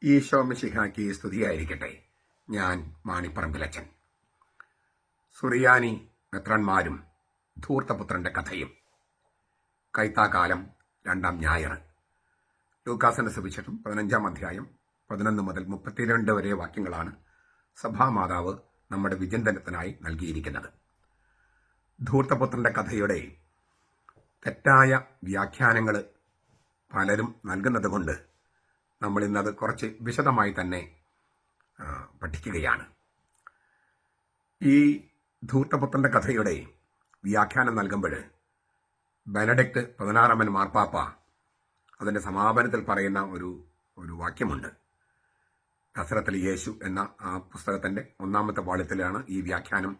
ഈശോ മിശിഹായ്ക്ക് സ്തുതിയായിരിക്കട്ടെ. ഞാൻ മാണിപ്പറമ്പിലച്ചൻ. സുറിയാനി മെത്രാന്മാരും ധൂർത്തപുത്രന്റെ കഥയും. കൈത്താക്കാലം 2-ാം ഞായർ. ലൂക്കാസിന്റെ സുവിശേഷം 15-ാം അധ്യായം 11 മുതൽ 32 വരെ വാക്യങ്ങളാണ് സഭാമാതാവ് നമ്മുടെ വിചിന്തനത്തിനായി നൽകിയിരിക്കുന്നത്. ധൂർത്തപുത്രന്റെ കഥയുടെ തെറ്റായ വ്യാഖ്യാനങ്ങൾ പലരും നൽകുന്നത് കൊണ്ട് നമ്മൾ ഇന്നത് കുറച്ച് വിശദമായി തന്നെ പഠിക്കുകയാണ്. ഈ ധൂർത്തപുത്രന്റെ കഥയുടെ വ്യാഖ്യാനം നൽകുമ്പോൾ ബെനഡിക്ട് 16-ാമൻ മാർപ്പാപ്പ അതിൻ്റെ സമാപനത്തിൽ പറയുന്ന ഒരു വാക്യമുണ്ട്. നസറത്തിൽ യേശു എന്ന ആ പുസ്തകത്തിൻ്റെ 1-ാമത്തെ വാള്യത്തിലാണ് ഈ വ്യാഖ്യാനം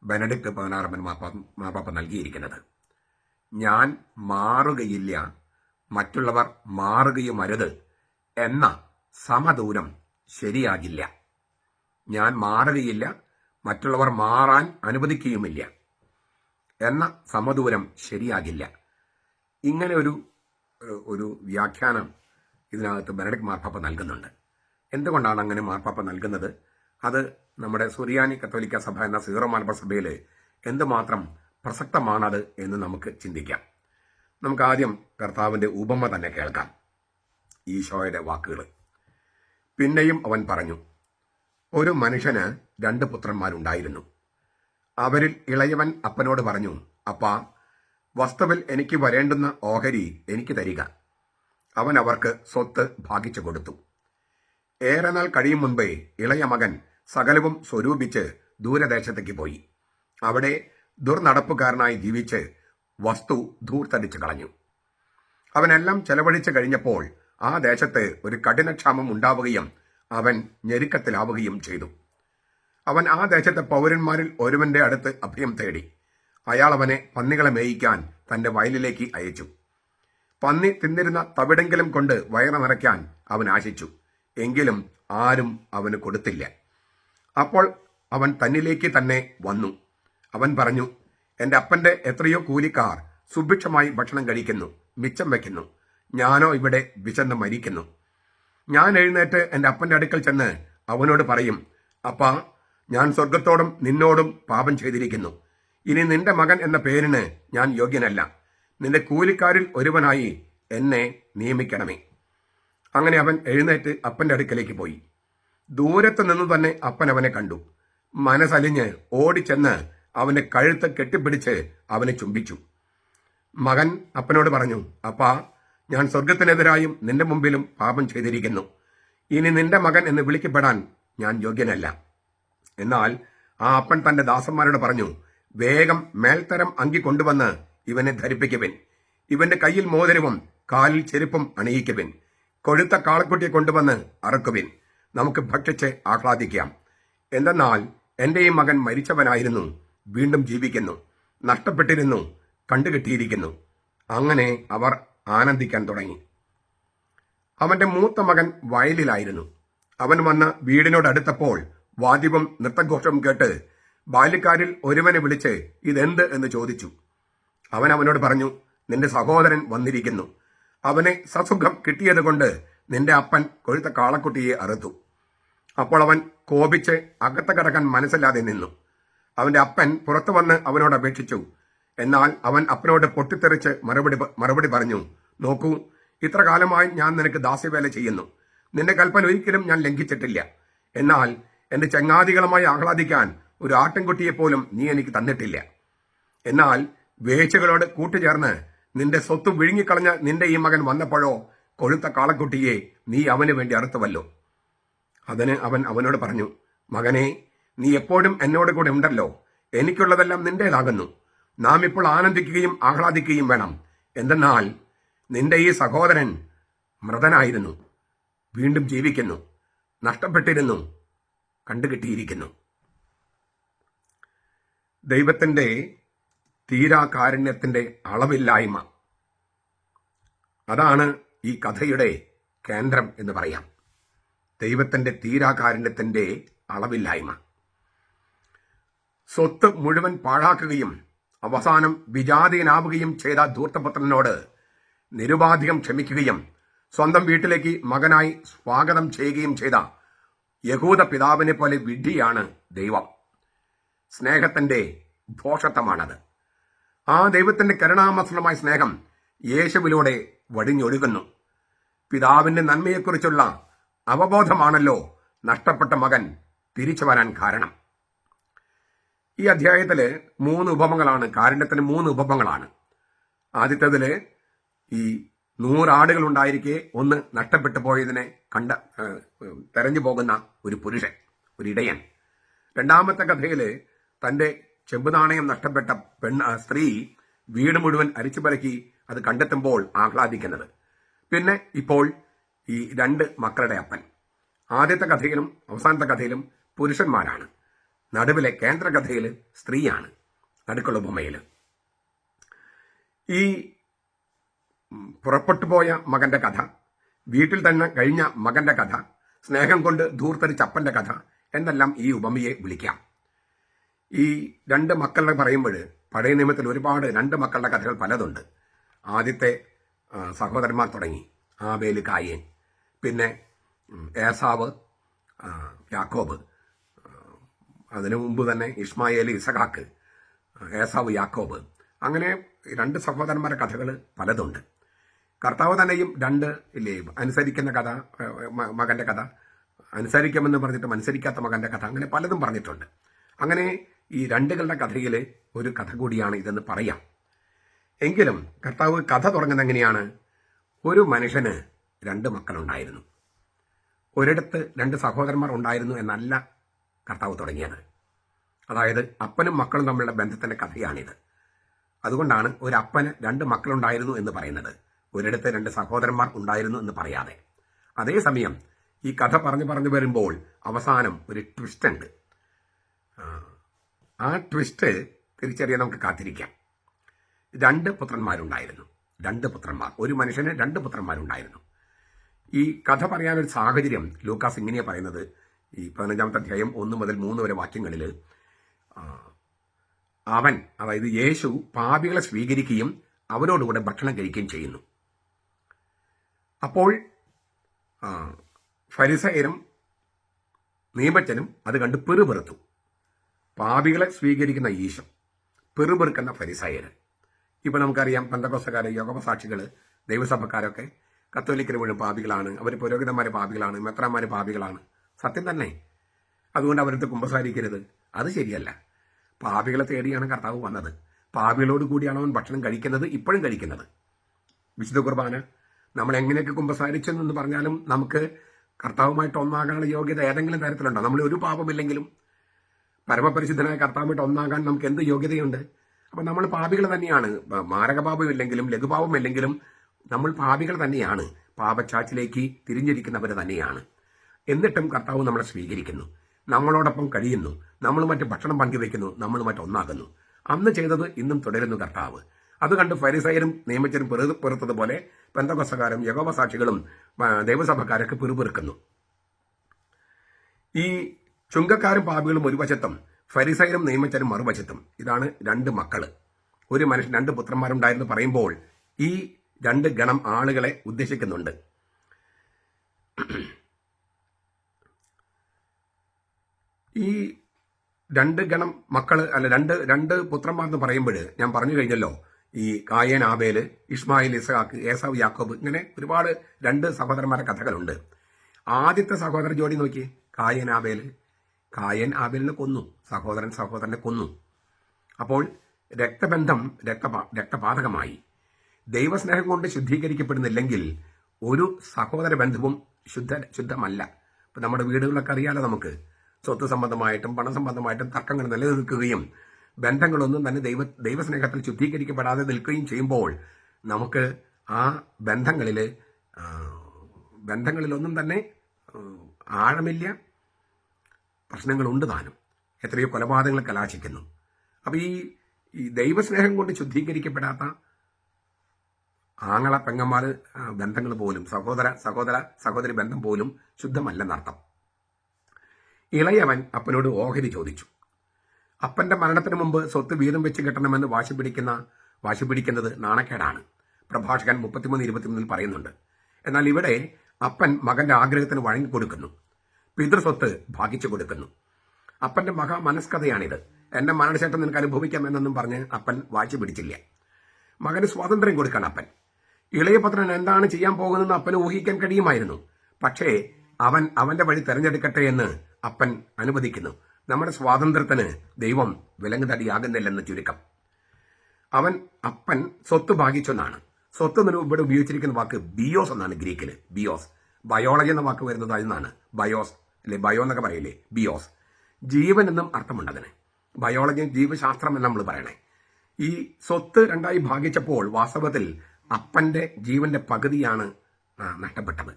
ബെനഡിക്ട് 16-ാമൻ മാർപ്പാപ്പ നൽകിയിരിക്കുന്നത്. ഞാൻ മാറുകയില്ല, മറ്റുള്ളവർ മാറുകയുമരുത് എന്ന സമദൂരം ശരിയാകില്ല. ഞാൻ മാറുകയില്ല, മറ്റുള്ളവർ മാറാൻ അനുവദിക്കുകയുമില്ല എന്ന സമദൂരം ശരിയാകില്ല. ഇങ്ങനെ ഒരു വ്യാഖ്യാനം ഇതിനകത്ത് ബെനഡിക്ട് മാർപ്പാപ്പ നൽകുന്നുണ്ട്. എന്തുകൊണ്ടാണ് അങ്ങനെ മാർപ്പാപ്പ നൽകുന്നത്? അത് നമ്മുടെ സുറിയാനി കത്തോലിക്ക സഭ എന്ന സീറോ മലബാർ സഭയിൽ എന്തുമാത്രം പ്രസക്തമാണത് എന്ന് നമുക്ക് ചിന്തിക്കാം. നമുക്ക് ആദ്യം കർത്താവിൻ്റെ ഉപമ തന്നെ കേൾക്കാം. ഈശോയുടെ വാക്കുകൾ. പിന്നെയും അവൻ പറഞ്ഞു, ഒരു മനുഷ്യന് 2 പുത്രന്മാരുണ്ടായിരുന്നു. അവരിൽ ഇളയവൻ അപ്പനോട് പറഞ്ഞു, അപ്പാ, വസ്തുവിൽ എനിക്ക് വരേണ്ടുന്ന ഓഹരി എനിക്ക് തരിക. അവൻ അവർക്ക് സ്വത്ത് ഭാഗിച്ചു കൊടുത്തു. ഏറെ നാൾ കഴിയും മുൻപേ ഇളയ മകൻ സകലവും സ്വരൂപിച്ച് ദൂരദേശത്തേക്ക് പോയി. അവിടെ ദുർനടപ്പുകാരനായി ജീവിച്ച് വസ്തു ധൂർത്തടിച്ചു കളഞ്ഞു. അവനെല്ലാം ചെലവഴിച്ചു കഴിഞ്ഞപ്പോൾ ആ ദേശത്ത് ഒരു കഠിനക്ഷാമം ഉണ്ടാവുകയും അവൻ ഞെരുക്കത്തിലാവുകയും ചെയ്തു. അവൻ ആ ദേശത്തെ പൗരന്മാരിൽ ഒരുവന്റെ അടുത്ത് അഭയം തേടി. അയാൾ അവനെ പന്നികളെ മേയിക്കാൻ തന്റെ വയലിലേക്ക് അയച്ചു. പന്നി തിന്നിരുന്ന തവിടെങ്കിലും കൊണ്ട് വയറ് നിറയ്ക്കാൻ അവൻ ആശിച്ചു. എങ്കിലും ആരും അവന് കൊടുത്തില്ല. അപ്പോൾ അവൻ തന്നിലേക്ക് തന്നെ വന്നു. അവൻ പറഞ്ഞു, എന്റെ അപ്പന്റെ എത്രയോ കൂലിക്കാർ സുഭിക്ഷമായി ഭക്ഷണം കഴിക്കുന്നു, മിച്ചം വയ്ക്കുന്നു. ഞാനോ ഇവിടെ വിശന്ന് മരിക്കുന്നു. ഞാൻ എഴുന്നേറ്റ് എൻ്റെ അപ്പൻ്റെ അടുക്കൽ ചെന്ന് അവനോട് പറയും, അപ്പാ, ഞാൻ സ്വർഗത്തോടും നിന്നോടും പാപം ചെയ്തിരിക്കുന്നു. ഇനി നിന്റെ മകൻ എന്ന പേരിന് ഞാൻ യോഗ്യനല്ല. നിന്റെ കൂലിക്കാരിൽ ഒരുവനായി എന്നെ നിയമിക്കണമേ. അങ്ങനെ അവൻ എഴുന്നേറ്റ് അപ്പൻ്റെ അടുക്കലേക്ക് പോയി. ദൂരത്ത് നിന്നു തന്നെ അപ്പൻ അവനെ കണ്ടു. മനസ്സലിഞ്ഞ് ഓടിച്ചെന്ന് അവന്റെ കഴുത്ത് കെട്ടിപ്പിടിച്ച് അവനെ ചുംബിച്ചു. മകൻ അപ്പനോട് പറഞ്ഞു, അപ്പാ, ഞാൻ സ്വർഗത്തിനെതിരായും നിന്റെ മുമ്പിലും പാപം ചെയ്തിരിക്കുന്നു. ഇനി നിന്റെ മകൻ എന്ന് വിളിക്കപ്പെടാൻ ഞാൻ യോഗ്യനല്ല. എന്നാൽ ആ അപ്പൻ തന്റെ ദാസന്മാരോട് പറഞ്ഞു, വേഗം മേൽത്തരം അങ്കി കൊണ്ടുവന്ന് ഇവനെ ധരിപ്പിക്കുവിൻ. ഇവന്റെ കയ്യിൽ മോതിരവും കാലിൽ ചെരുപ്പും അണിയിക്കുവിൻ. കൊഴുത്ത കാളക്കുട്ടിയെ കൊണ്ടുവന്ന് അറക്കുവിൻ. നമുക്ക് ഭക്ഷിച്ച് ആഹ്ലാദിക്കാം. എന്തെന്നാൽ എന്റെ ഈ മകൻ മരിച്ചവനായിരുന്നു, വീണ്ടും ജീവിക്കുന്നു, നഷ്ടപ്പെട്ടിരുന്നു, കണ്ടുകിട്ടിയിരിക്കുന്നു. അങ്ങനെ അവർ ആനന്ദിക്കാൻ തുടങ്ങി. അവന്റെ മൂത്ത മകൻ വയലിലായിരുന്നു. അവൻ വന്ന് വീടിനോടടുത്തപ്പോൾ വാദ്യവും നൃത്തഘോഷവും കേട്ട് ബാല്യക്കാരിൽ ഒരുവനെ വിളിച്ച് ഇതെന്ത് എന്ന് ചോദിച്ചു. അവൻ അവനോട് പറഞ്ഞു, നിന്റെ സഹോദരൻ വന്നിരിക്കുന്നു. അവനെ സസുഖം കിട്ടിയതുകൊണ്ട് നിന്റെ അപ്പൻ കൊഴുത്ത കാളക്കുട്ടിയെ അറുത്തു. അപ്പോൾ അവൻ കോപിച്ച് അകത്ത് കടക്കാൻ മനസ്സില്ലാതെ നിന്നു. അവന്റെ അപ്പൻ പുറത്തു വന്ന് അവനോട് അപേക്ഷിച്ചു. എന്നാൽ അവൻ അപ്പനോട് പൊട്ടിത്തെറിച്ച് മറുപടി പറഞ്ഞു, നോക്കൂ, ഇത്ര കാലമായി ഞാൻ നിനക്ക് ദാസ്യവേല ചെയ്യുന്നു. നിന്റെ കൽപ്പന ഒരിക്കലും ഞാൻ ലംഘിച്ചിട്ടില്ല. എന്നാൽ എന്റെ ചങ്ങാതികളുമായി ആഹ്ലാദിക്കാൻ ഒരു ആട്ടിൻകുട്ടിയെ പോലും നീ എനിക്ക് തന്നിട്ടില്ല. എന്നാൽ വേശ്യകളോട് കൂട്ടുചേർന്ന് നിന്റെ സ്വത്ത് വിഴുങ്ങിക്കളഞ്ഞ നിന്റെ ഈ മകൻ വന്നപ്പോഴോ കൊഴുത്ത കാളക്കുട്ടിയെ നീ അവന് വേണ്ടി അറുത്തുവല്ലോ. അതിന് അവൻ അവനോട് പറഞ്ഞു, മകനെ, നീ എപ്പോഴും എന്നോട് കൂടെ ഉണ്ടല്ലോ. എനിക്കുള്ളതെല്ലാം നിന്റേതാകുന്നു. നാം ഇപ്പോൾ ആനന്ദിക്കുകയും ആഹ്ലാദിക്കുകയും വേണം. എന്തെന്നാൽ നിന്റെ ഈ സഹോദരൻ മൃതനായിരുന്നു, വീണ്ടും ജീവിക്കുന്നു, നഷ്ടപ്പെട്ടിരുന്നു, കണ്ടുകിട്ടിയിരിക്കുന്നു. ദൈവത്തിന്റെ തീരാകാരുണ്യത്തിന്റെ അളവില്ലായ്മ, അതാണ് ഈ കഥയുടെ കേന്ദ്രം എന്ന് പറയാം. ദൈവത്തിന്റെ തീരാകാരുണ്യത്തിന്റെ അളവില്ലായ്മ. സ്വത്ത് മുഴുവൻ പാഴാക്കുകയും അവസാനം വിജാതീയനാവുകയും ചെയ്ത ധൂർത്തപുത്രനോട് നിരുപാധികം ക്ഷമിക്കുകയും സ്വന്തം വീട്ടിലേക്ക് മകനായി സ്വാഗതം ചെയ്യുകയും ചെയ്ത യഹൂദ പിതാവിനെ പോലെ വിഡ്ഢിയാണ് ദൈവം. സ്നേഹത്തിന്റെ ഭോഷത്വമാണത്. ആ ദൈവത്തിന്റെ കരുണാമസലമായ സ്നേഹം യേശുവിലൂടെ വടിഞ്ഞൊഴുകുന്നു. പിതാവിന്റെ നന്മയെക്കുറിച്ചുള്ള അവബോധമാണല്ലോ നഷ്ടപ്പെട്ട മകൻ തിരിച്ചു വരാൻ കാരണം. ഈ അധ്യായത്തില് 3 ഉപമകളാണ്. കാരുണ്യത്തിന് 3 ഉപമകളാണ്. ആദ്യത്തേതില് ഈ 100 ആടുകൾ ഉണ്ടായിരിക്കെ ഒന്ന് നഷ്ടപ്പെട്ടു പോയതിനെ തെരഞ്ഞു പോകുന്ന ഒരു പുരുഷൻ, ഒരു ഇടയൻ. രണ്ടാമത്തെ കഥയില് തന്റെ ചെമ്പുനാണയം നഷ്ടപ്പെട്ട സ്ത്രീ വീട് മുഴുവൻ അരിച്ചുപരക്കി അത് കണ്ടെത്തുമ്പോൾ ആഹ്ലാദിക്കുന്നത്. പിന്നെ ഇപ്പോൾ ഈ 2 മക്കളുടെ അപ്പൻ. ആദ്യത്തെ കഥയിലും അവസാനത്തെ കഥയിലും പുരുഷന്മാരാണ്. നടുവിലെ കേന്ദ്ര കഥയില് സ്ത്രീയാണ്. നടുക്കുള്ള ഉപമയില് ഈ പുറപ്പെട്ടുപോയ മകന്റെ കഥ, വീട്ടിൽ തന്നെ കഴിഞ്ഞ മകന്റെ കഥ, സ്നേഹം കൊണ്ട് ധൂർത്തരിച്ച അപ്പന്റെ കഥ എന്നെല്ലാം ഈ ഉപമയെ വിളിക്കാം. ഈ 2 മക്കളുടെ പറയുമ്പോൾ പഴയ നിയമത്തിൽ ഒരുപാട് 2 മക്കളുടെ കഥകൾ പലതുണ്ട്. ആദ്യത്തെ സഹോദരന്മാർ തുടങ്ങി ആബേല്, കായേൻ, പിന്നെ ഏസാവ്, യാക്കോബ്, അതിനു മുമ്പ് തന്നെ ഇസ്മായേൽ, ഇസഹാക്ക്, ഏസാവ്, യാക്കോബ്, അങ്ങനെ 2 സഹോദരന്മാരുടെ കഥകൾ പലതുണ്ട്. കർത്താവ് തന്നെയും 2 ഇല്ലേ അനുസരിക്കുന്ന കഥ, മകന്റെ കഥ, അനുസരിക്കുമെന്ന് പറഞ്ഞിട്ട് അനുസരിക്കാത്ത മകന്റെ കഥ, അങ്ങനെ പലതും പറഞ്ഞിട്ടുണ്ട്. അങ്ങനെ ഈ 2കളുടെ കഥയിൽ ഒരു കഥ കൂടിയാണ് ഇതെന്ന് പറയാം. എങ്കിലും കർത്താവ് കഥ തുടങ്ങുന്നത് എങ്ങനെയാണ്? ഒരു മനുഷ്യന് 2 മക്കളുണ്ടായിരുന്നു. ഒരിടത്ത് 2 സഹോദരന്മാർ ഉണ്ടായിരുന്നു എന്നല്ല കർത്താവ് തുടങ്ങിയത്. അതായത് അപ്പനും മക്കളും തമ്മിലുള്ള ബന്ധത്തിന്റെ കഥയാണിത്. അതുകൊണ്ടാണ് ഒരു അപ്പന് 2 മക്കളുണ്ടായിരുന്നു എന്ന് പറയുന്നത്, ഒരിടത്ത് 2 സഹോദരന്മാർ ഉണ്ടായിരുന്നു എന്ന് പറയാതെ. അതേസമയം ഈ കഥ പറഞ്ഞു വരുമ്പോൾ അവസാനം ഒരു ട്വിസ്റ്റ് ഉണ്ട്. ആ ട്വിസ്റ്റ് തിരിച്ചറിയാൻ നമുക്ക് കാത്തിരിക്കാം. 2 പുത്രന്മാരുണ്ടായിരുന്നു. 2 പുത്രന്മാർ. ഒരു മനുഷ്യന് 2 പുത്രന്മാരുണ്ടായിരുന്നു. ഈ കഥ പറയാനൊരു സാഹചര്യം ലൂക്കാസ് ഇങ്ങനെയാണ് പറയുന്നത്. ഈ 15-ാമത്തെ അധ്യായം 1 മുതൽ 3 വരെ വാക്യങ്ങളിൽ അവൻ, അതായത് യേശു, പാപികളെ സ്വീകരിക്കുകയും അവരോടുകൂടെ ഭക്ഷണം കഴിക്കുകയും ചെയ്യുന്നു. അപ്പോൾ ഫരിസയരും നിയമജ്ഞനും അത് കണ്ട് പെറുപെറുത്തു. പാപികളെ സ്വീകരിക്കുന്ന ഈശോ, പെറുപെറുക്കുന്ന ഫരിസയര്. ഇപ്പൊ നമുക്കറിയാം, പെന്തക്കോസ്തക്കാര്, യോഗപസാക്ഷികള്, ദൈവസഭക്കാരൊക്കെ കത്തോലിക്കര് മുഴുവൻ പാപികളാണ്, അവർ പുരോഹിതന്മാര് പാപികളാണ്, മെത്രാന്മാര് പാപികളാണ്. സത്യം തന്നെ. അതുകൊണ്ട് അവരടുത്ത് കുമ്പസാരിക്കരുത്, അത് ശരിയല്ല. പാപികളെ തേടിയാണ് കർത്താവ് വന്നത്. പാപികളോട് കൂടിയാണ് അവൻ ഭക്ഷണം കഴിക്കുന്നത്, ഇപ്പോഴും കഴിക്കുന്നത്. വിശുദ്ധ കുർബാന നമ്മൾ എങ്ങനെയൊക്കെ കുമ്പസാരിച്ചെന്ന് പറഞ്ഞാലും നമുക്ക് കർത്താവുമായിട്ട് ഒന്നാകാനുള്ള യോഗ്യത ഏതെങ്കിലും തരത്തിലുണ്ടോ? നമ്മൾ ഒരു പാപമില്ലെങ്കിലും പരമപരിശുദ്ധനായ കർത്താവുമായിട്ട് ഒന്നാകാൻ നമുക്ക് എന്ത് യോഗ്യതയുണ്ട്? അപ്പൊ നമ്മൾ പാപികൾ തന്നെയാണ്. മാരകപാപമില്ലെങ്കിലും ലഘുപാപമില്ലെങ്കിലും നമ്മൾ പാപികൾ തന്നെയാണ്. പാപച്ചാച്ചിലേക്ക് തിരിഞ്ഞിരിക്കുന്നവർ തന്നെയാണ്. എന്നിട്ടും കർത്താവ് നമ്മളെ സ്വീകരിക്കുന്നു, നമ്മളോടൊപ്പം കഴിയുന്നു, നമ്മളുമായിട്ട് ഭക്ഷണം പങ്കുവെക്കുന്നു, നമ്മളുമായിട്ട് ഒന്നാകുന്നു. അന്ന് ചെയ്തത് ഇന്നും തുടരുന്നു കർത്താവ്. അത് കണ്ട് ഫരിസയരും നിയമജ്ഞരും പെറുത്തതുപോലെ പെന്തക്കോസ്തക്കാരും യഹോവസാക്ഷികളും ദൈവസഭക്കാരൊക്കെ പെറുപെറുക്കുന്നു. ഈ ചുങ്കക്കാരും പാപികളും ഒരു വശത്തും ഫരിസയരും നിയമജ്ഞരും മറുവശത്തും. ഇതാണ് 2 മക്കള്. ഒരു മനുഷ്യൻ 2 പുത്രന്മാരുണ്ടായിരുന്നു പറയുമ്പോൾ ഈ 2 ഗണം ആളുകളെ ഉദ്ദേശിക്കുന്നുണ്ട്. ഈ 2 ഗണം മക്കള്, അല്ല 2 പുത്രന്മാർ എന്ന് പറയുമ്പോൾ ഞാൻ പറഞ്ഞു കഴിഞ്ഞല്ലോ, ഈ കായേൻ, ആബേല്, ഇസ്മായിൽ, ഇസഹാക്ക്, ഏസാവ്, യാക്കോബ്, ഇങ്ങനെ ഒരുപാട് 2 സഹോദരന്മാരുടെ കഥകളുണ്ട്. ആദ്യത്തെ സഹോദര ജോഡി നോക്കി, കായേൻ, ആബേല്. കായേൻ ആബേലിനെ കൊന്നു, സഹോദരനെ കൊന്നു. അപ്പോൾ രക്തബന്ധം രക്തപാതകമായി. ദൈവസ്നേഹം കൊണ്ട് ശുദ്ധീകരിക്കപ്പെടുന്നില്ലെങ്കിൽ ഒരു സഹോദര ബന്ധവും ശുദ്ധമല്ല. ഇപ്പം നമ്മുടെ വീടുകളിലൊക്കെ അറിയാലോ, നമുക്ക് സ്വത്ത് സംബന്ധമായിട്ടും പണ സംബന്ധമായിട്ടും തർക്കങ്ങൾ നിലനിൽക്കുകയും ബന്ധങ്ങളൊന്നും തന്നെ ദൈവസ്നേഹത്തിൽ ശുദ്ധീകരിക്കപ്പെടാതെ നിൽക്കുകയും ചെയ്യുമ്പോൾ നമുക്ക് ആ ബന്ധങ്ങളിലൊന്നും തന്നെ ആഴമില്ല, പ്രശ്നങ്ങളുണ്ട് താനും. എത്രയോ കൊലപാതകങ്ങൾ കലാശിക്കുന്നു. അപ്പോൾ ഈ ദൈവസ്നേഹം കൊണ്ട് ശുദ്ധീകരിക്കപ്പെടാത്ത ആങ്ങള പെങ്ങന്മാർ ബന്ധങ്ങൾ പോലും, സഹോദരി ബന്ധം പോലും ശുദ്ധമല്ലെന്നർത്ഥം. ഇളയവൻ അപ്പനോട് ഓഹരി ചോദിച്ചു. അപ്പന്റെ മരണത്തിന് മുമ്പ് സ്വത്ത് വീതം വെച്ച് കെട്ടണമെന്ന് വാശി പിടിക്കുന്നത് നാണക്കേടാണ്. പ്രഭാഷകൻ 33:23 പറയുന്നുണ്ട്. എന്നാൽ ഇവിടെ അപ്പൻ മകന്റെ ആഗ്രഹത്തിന് വഴങ്ങിക്കൊടുക്കുന്നു, പിതൃസ്വത്ത് ഭാഗിച്ചു കൊടുക്കുന്നു. അപ്പന്റെ മനസ്കഥയാണിത്. എന്റെ മരണശേഷം നിനക്ക് അനുഭവിക്കാം എന്നൊന്നും പറഞ്ഞ് അപ്പൻ വാശി പിടിച്ചില്ല. മകന് സ്വാതന്ത്ര്യം കൊടുക്കാൻ അപ്പൻ. ഇളയ പുത്രൻ എന്താണ് ചെയ്യാൻ പോകുന്നതെന്ന് അപ്പന് ഊഹിക്കാൻ കഴിയുമായിരുന്നു. പക്ഷേ അവന്റെ വഴി തെരഞ്ഞെടുക്കട്ടെ എന്ന് അപ്പൻ അനുവദിക്കുന്നു. നമ്മുടെ സ്വാതന്ത്ര്യത്തിന് ദൈവം വിലങ്ങുതടിയാകുന്നില്ലെന്ന് ചുരുക്കം. അപ്പൻ സ്വത്ത് ഭാഗിച്ചെന്നാണ്. സ്വത്ത് ഇവിടെ ഉപയോഗിച്ചിരിക്കുന്ന വാക്ക് ബിയോസ് എന്നാണ്. ഗ്രീക്കില് ബിയോസ്. ബയോളജി എന്ന വാക്ക് വരുന്നത് അതിനാണ്. ബയോസ് അല്ലെ, ബയോ എന്നൊക്കെ പറയില്ലേ, ബിയോസ്. ജീവൻ എന്നും അർത്ഥമുണ്ട് അതിന്. ബയോളജി ജീവശാസ്ത്രം എന്ന് നമ്മൾ പറയണേ. ഈ സ്വത്ത് രണ്ടായി ഭാഗിച്ചപ്പോൾ വാസ്തവത്തിൽ അപ്പന്റെ ജീവന്റെ പകുതിയാണ് നഷ്ടപ്പെട്ടത്.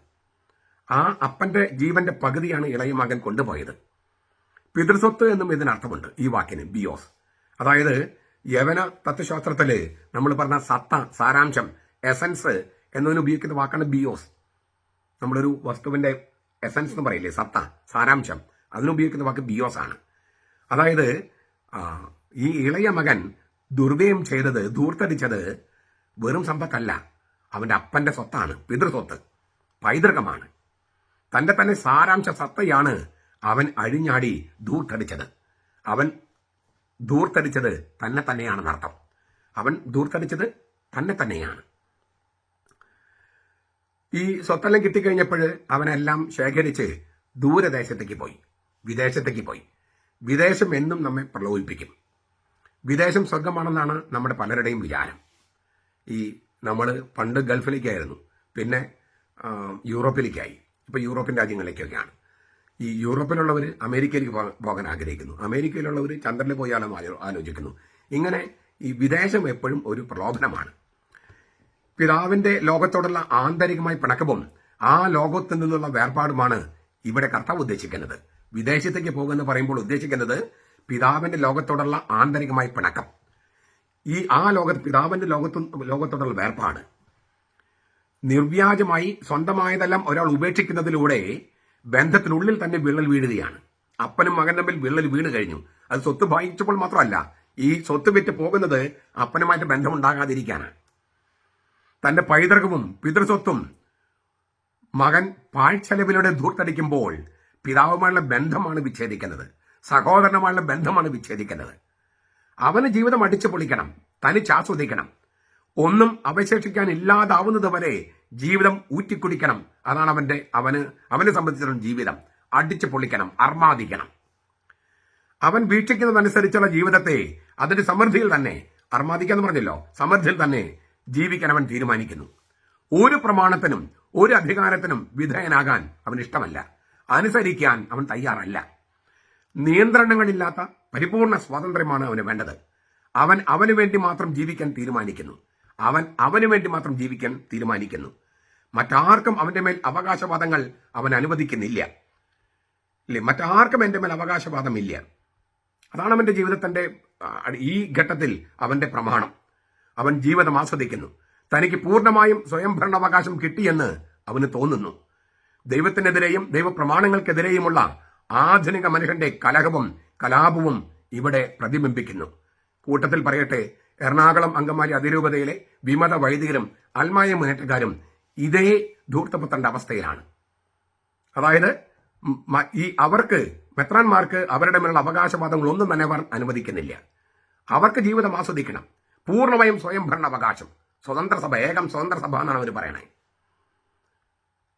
ആ അപ്പന്റെ ജീവന്റെ പകുതിയാണ് ഇളയ മകൻ കൊണ്ടുപോയത്. പിതൃസ്വത്ത് എന്നും ഇതിനർത്ഥമുണ്ട് ഈ വാക്കിന്, ബിയോസ്. അതായത് യവന തത്വശാസ്ത്രത്തില് നമ്മൾ പറഞ്ഞ സത്ത, സാരാംശം, എസൻസ് എന്നതിന് ഉപയോഗിക്കുന്ന വാക്കാണ് ബിയോസ്. നമ്മളൊരു വസ്തുവിന്റെ എസൻസ് എന്ന് പറയില്ലേ, സത്ത, സാരാംശം, അതിനുപയോഗിക്കുന്ന വാക്ക് ബിയോസ് ആണ്. അതായത് ഈ ഇളയ മകൻ ദുർവ്യയം ചെയ്തത്, ധൂർത്തടിച്ചത് വെറും സമ്പത്തല്ല, അവന്റെ അപ്പന്റെ സ്വത്താണ്, പിതൃസ്വത്ത്, പൈതൃകമാണ്. തന്റെ തന്നെ സാരാംശ സത്തയാണ് അവൻ അഴിഞ്ഞാടി ധൂർത്തടിച്ചത്. അവൻ ധൂർത്തടിച്ചത് തന്നെ തന്നെയാണെന്നർത്ഥം. അവൻ ധൂർത്തടിച്ചത് തന്നെ തന്നെയാണ്. ഈ സ്വത്തെല്ലാം കിട്ടിക്കഴിഞ്ഞപ്പോൾ അവനെല്ലാം ശേഖരിച്ച് ദൂരദേശത്തേക്ക് പോയി, വിദേശത്തേക്ക് പോയി. വിദേശം എന്നും നമ്മെ പ്രലോഭിപ്പിക്കും. വിദേശം സ്വർഗമാണെന്നാണ് നമ്മുടെ പലരുടെയും വിചാരം. നമ്മൾ പണ്ട് ഗൾഫിലേക്കായിരുന്നു, പിന്നെ യൂറോപ്പിലേക്കായി, ഇപ്പോൾ യൂറോപ്യൻ രാജ്യങ്ങളിലേക്കൊക്കെയാണ്. ഈ യൂറോപ്പിലുള്ളവർ അമേരിക്കയിലേക്ക് പോകാൻ ആഗ്രഹിക്കുന്നു, അമേരിക്കയിലുള്ളവർ ചന്ദ്രനിൽ പോയാലും ആലോചിക്കുന്നു. ഇങ്ങനെ ഈ വിദേശം എപ്പോഴും ഒരു പ്രലോഭനമാണ്. പിതാവിന്റെ ലോകത്തോടുള്ള ആന്തരികമായ പിണക്കവും ആ ലോകത്തിൽ നിന്നുള്ള വേർപാടുമാണ് ഇവിടെ കർത്താവ് ഉദ്ദേശിക്കുന്നത്. വിദേശത്തേക്ക് പോകുമെന്ന് പറയുമ്പോൾ ഉദ്ദേശിക്കുന്നത് പിതാവിന്റെ ലോകത്തോടുള്ള ആന്തരികമായ പിണക്കം, പിതാവിന്റെ ലോകത്തോടുള്ള വേർപാട്. നിർവ്യാജമായി സ്വന്തമായതെല്ലാം ഒരാൾ ഉപേക്ഷിക്കുന്നതിലൂടെ ബന്ധത്തിനുള്ളിൽ തന്നെ വിള്ളൽ വീഴുകയാണ്. അപ്പനും മകൻ തമ്മിൽ വിള്ളൽ വീണ് കഴിഞ്ഞു. അത് സ്വത്ത് ഭാഗിച്ചപ്പോൾ മാത്രമല്ല, ഈ സ്വത്ത് വിറ്റ് പോകുന്നത് അപ്പനുമായിട്ട് ബന്ധമുണ്ടാകാതിരിക്കാനാണ്. തന്റെ പൈതൃകവും പിതൃസ്വത്തും മകൻ പാഴ്ചെലവിലൂടെ ധൂർത്തടിക്കുമ്പോൾ പിതാവുമായുള്ള ബന്ധമാണ് വിച്ഛേദിക്കുന്നത്, സഹോദരനുമായുള്ള ബന്ധമാണ് വിച്ഛേദിക്കുന്നത്. അവന് ജീവിതം അടിച്ചു പൊളിക്കണം, തനിച്ചാസ്വദിക്കണം, ഒന്നും അവശേഷിക്കാൻ ഇല്ലാതാവുന്നത് വരെ ജീവിതം ഊറ്റിക്കുടിക്കണം. അതാണ് അവനെ സംബന്ധിച്ചിടത്തോളം ജീവിതം. അടിച്ചു പൊളിക്കണം, അർമാദിക്കണം. അവൻ വീക്ഷിക്കുന്നതനുസരിച്ചുള്ള ജീവിതത്തെ അതിന്റെ സമൃദ്ധിയിൽ തന്നെ, അർമാദിക്കാന്ന് പറഞ്ഞല്ലോ, സമൃദ്ധിയിൽ തന്നെ ജീവിക്കാൻ അവൻ തീരുമാനിക്കുന്നു. ഒരു പ്രമാണത്തിനും ഒരു അധികാരത്തിനും വിധേയനാകാൻ അവൻ ഇഷ്ടമല്ല, അനുസരിക്കാൻ അവൻ തയ്യാറല്ല. നിയന്ത്രണങ്ങളില്ലാത്ത പരിപൂർണ സ്വാതന്ത്ര്യമാണ് അവന് വേണ്ടത്. അവന് വേണ്ടി മാത്രം ജീവിക്കാൻ തീരുമാനിക്കുന്നു. അവന് വേണ്ടി മാത്രം ജീവിക്കാൻ തീരുമാനിക്കുന്നു. മറ്റാർക്കും അവന്റെ മേൽ അവകാശവാദങ്ങൾ അവൻ അനുവദിക്കുന്നില്ല. ഇല്ലേ, മറ്റാർക്കും എന്റെ മേൽ അവകാശവാദമില്ല. അതാണ് അവന്റെ ജീവിതത്തിന്റെ ഈ ഘട്ടത്തിൽ അവന്റെ പ്രമാണം. അവൻ ജീവിതം ആസ്വദിക്കുന്നു. തനിക്ക് പൂർണ്ണമായും സ്വയംഭരണാവകാശം കിട്ടിയെന്ന് അവന് തോന്നുന്നു. ദൈവത്തിനെതിരെയും ദൈവപ്രമാണങ്ങൾക്കെതിരെയുമുള്ള ആധുനിക മനുഷ്യന്റെ കലഹവും കലാപവും ഇവിടെ പ്രതിബിംബിക്കുന്നു. കൂട്ടത്തിൽ പറയട്ടെ, എറണാകുളം അങ്കമാലി അതിരൂപതയിലെ വിമത വൈദികരും അൽമായ മുന്നേറ്റക്കാരും ഇതേ ധൂർത്തപുത്രന്റെ അവസ്ഥയിലാണ്. അതായത് അവർക്ക് മെത്രാന്മാർക്ക് അവരുടെ മേലുള്ള അവകാശവാദങ്ങളൊന്നും തന്നെ അവർ അനുവദിക്കുന്നില്ല. അവർക്ക് ജീവിതം ആസ്വദിക്കണം, പൂർണ്ണമായും സ്വയംഭരണാവകാശം, സ്വതന്ത്ര സഭ, ഏകം സ്വതന്ത്ര സഭ എന്നാണ് അവർ പറയണേ.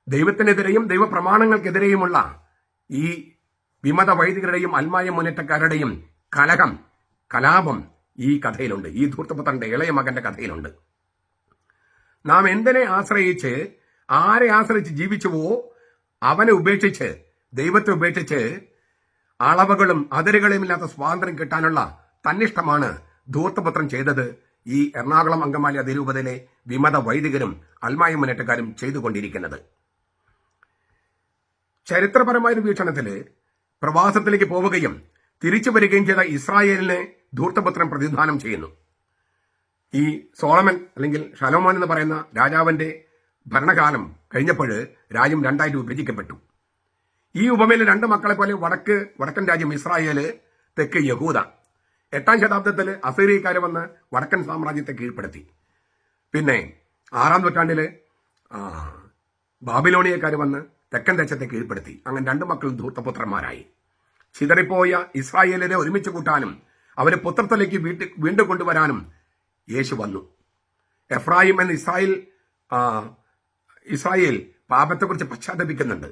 ദൈവത്തിനെതിരെയും ദൈവപ്രമാണങ്ങൾക്കെതിരെയുമുള്ള ഈ വിമത വൈദികരുടെയും അൽമായ മുന്നേറ്റക്കാരുടെയും കലാപം ഈ കഥയിലുണ്ട്, ഈ ധൂർത്തപുത്രന്റെ ഇളയ മകന്റെ കഥയിലുണ്ട്. നാം എന്തിനെ ആശ്രയിച്ച്, ആരെ ആശ്രയിച്ച് ജീവിച്ചുവോ അവനെ ഉപേക്ഷിച്ച്, ദൈവത്തെ ഉപേക്ഷിച്ച് അളവുകളും അതിരുകളും ഇല്ലാത്ത സ്വാതന്ത്ര്യം കിട്ടാനുള്ള തന്നിഷ്ടമാണ് ധൂർത്തപുത്രൻ ചെയ്തത്. ഈ എറണാകുളം അങ്കമാലി അതിരൂപതയിലെ വിമത വൈദികരും അൽമായ മുന്നേറ്റക്കാരും ചെയ്തുകൊണ്ടിരിക്കുന്നത്. ചരിത്രപരമായ വീക്ഷണത്തില് പ്രവാസത്തിലേക്ക് പോവുകയും തിരിച്ചു വരികയും ചെയ്ത ഇസ്രായേലിനെ ധൂർത്തപുത്രൻ പ്രതിനിധാനം ചെയ്യുന്നു. ഈ സോളമൻ അല്ലെങ്കിൽ ഷലോമോൻ എന്ന് പറയുന്ന രാജാവിന്റെ ഭരണകാലം കഴിഞ്ഞപ്പോൾ രാജ്യം രണ്ടായിട്ട് വിഭജിക്കപ്പെട്ടു. ഈ ഉപമയിൽ രണ്ട് മക്കളെ പോലെ വടക്കൻ രാജ്യം ഇസ്രായേല്, തെക്ക് യഹൂദ. 8-ാം ശതാബ്ദത്തിൽ അസീറിയക്കാർ വന്ന് വടക്കൻ സാമ്രാജ്യത്തെ കീഴ്പ്പെടുത്തി. പിന്നെ 6-ാം നൂറ്റാണ്ടില് ബാബിലോണിയക്കാർ വന്ന് തെക്കൻ ദേശത്തെ കീഴ്പ്പെടുത്തി. അങ്ങനെ രണ്ടു മക്കളും ധൂർത്തപുത്രന്മാരായി. ചിതറിപ്പോയ ഇസ്രായേലിനെ ഒരുമിച്ച് കൂട്ടാനും അവരെ പുത്രത്തിലേക്ക് വീണ്ടും കൊണ്ടുവരാനും യേശു വന്നു. എഫ്രായിം എന്ന ഇസ്രായേൽ പാപത്തെക്കുറിച്ച് പശ്ചാത്തപിക്കുന്നുണ്ട്.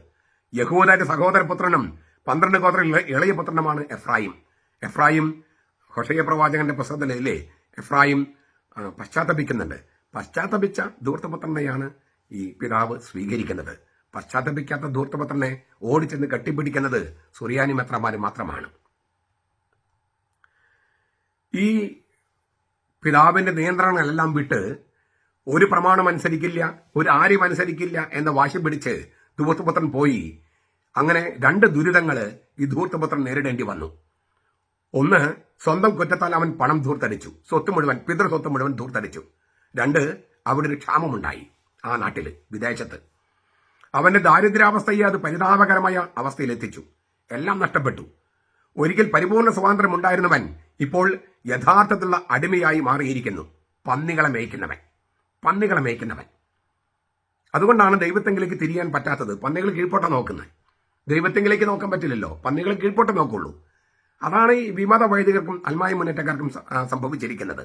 യഹൂദയുടെ സഹോദരപുത്രനും 12 ഗോത്ര ഇളയ പുത്രനുമാണ് എഫ്രായിം. എഫ്രായിം ഹോശേയ പ്രവാചകന്റെ പുസ്തകത്തിലെ എഫ്രായിം പശ്ചാത്തപിക്കുന്നുണ്ട്. പശ്ചാത്തപിച്ച ധൂർത്തപുത്രനെയാണ് ഈ പിതാവ് സ്വീകരിക്കുന്നത്. പശ്ചാത്തപിക്കാത്ത ധൂർത്തപുത്രനെ ഓടിച്ചെന്ന് കെട്ടിപ്പിടിക്കുന്നത് സുറിയാനി മെത്രാന്മാർ മാത്രമാണ്. ഈ പിതാവിന്റെ നിയന്ത്രണങ്ങളെല്ലാം വിട്ട് ഒരു പ്രമാണം അനുസരിക്കില്ല, ഒരു ആര്യം അനുസരിക്കില്ല എന്ന വാശി പിടിച്ച് ധൂർത്തപുത്രൻ പോയി. അങ്ങനെ 2 ദുരിതങ്ങൾ ഈ ധൂർത്തപുത്രൻ നേരിടേണ്ടി വന്നു. ഒന്ന്, സ്വന്തം കുറ്റത്താൽ അവൻ പണം ധൂർത്തടിച്ചു, പിതൃസ്വത്ത് മുഴുവൻ ധൂർത്തടിച്ചു. 2, അവിടെ ഒരു ക്ഷാമമുണ്ടായി ആ നാട്ടില്, വിദേശത്ത്. അവന്റെ ദാരിദ്ര്യാവസ്ഥയെ അത് പരിതാപകരമായ അവസ്ഥയിലെത്തിച്ചു. എല്ലാം നഷ്ടപ്പെട്ടു. ഒരിക്കൽ പരിപൂർണ സ്വാതന്ത്ര്യം ഉണ്ടായിരുന്നവൻ ഇപ്പോൾ യഥാർത്ഥത്തിലുള്ള അടിമയായി മാറിയിരിക്കുന്നു. പന്നികളെ മേയ്ക്കുന്നവൻ. അതുകൊണ്ടാണ് ദൈവത്തെങ്കിലേക്ക് തിരിയാൻ പറ്റാത്തത്. പന്നികൾ കീഴ്പോട്ട നോക്കുന്നത്, ദൈവത്തെങ്കിലേക്ക് നോക്കാൻ പറ്റില്ലല്ലോ. പന്നികൾ കീഴ്പോട്ട നോക്കുള്ളൂ. അതാണ് ഈ വിമത വൈദികർക്കും അൽമായ മുന്നേറ്റക്കാർക്കും സംഭവിച്ചിരിക്കുന്നത്.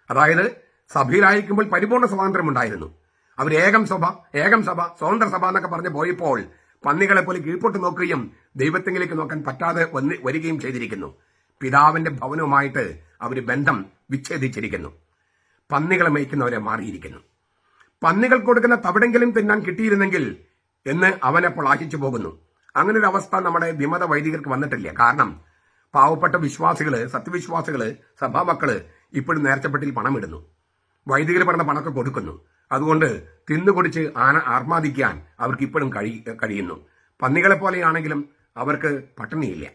അതായത് സഭയിലായിരിക്കുമ്പോൾ പരിപൂർണ സ്വാതന്ത്ര്യം ഉണ്ടായിരുന്നു. അവർ ഏകം സഭ സ്വതന്ത്ര സഭ എന്നൊക്കെ പറഞ്ഞ് പോയപ്പോൾ പന്നികളെ പോലെ കീഴ്പോട്ട് നോക്കുകയും ദൈവത്തെങ്കിലേക്ക് നോക്കാൻ പറ്റാതെ വരികയും ചെയ്തിരിക്കുന്നു. പിതാവിന്റെ ഭവനവുമായിട്ട് അവർ ബന്ധം വിച്ഛേദിച്ചിരിക്കുന്നു. പന്നികളെ മേയ്ക്കുന്നവരെ മാറിയിരിക്കുന്നു. പന്നികൾ കൊടുക്കുന്ന തവിടെങ്കിലും തിന്നാൻ കിട്ടിയിരുന്നെങ്കിൽ എന്ന് അവനപ്പോൾ ആശിച്ചു പോകുന്നു. അങ്ങനെ ഒരു അവസ്ഥ നമ്മുടെ വിമത വൈദികർക്ക് വന്നിട്ടില്ല. കാരണം പാവപ്പെട്ട വിശ്വാസികള്, സത്യവിശ്വാസികള്, സഭാമക്കള് ഇപ്പോഴും നേർച്ചപ്പെട്ടിൽ പണമിടുന്നു. വൈദികർ പറഞ്ഞ പണമൊക്കെ കൊടുക്കുന്നു. അതുകൊണ്ട് തിന്നുകുടിച്ച് ആർമാദിക്കാൻ അവർക്ക് ഇപ്പോഴും കഴിയുന്നു. പന്നികളെ പോലെയാണെങ്കിലും അവർക്ക് പട്ടിണിയില്ല.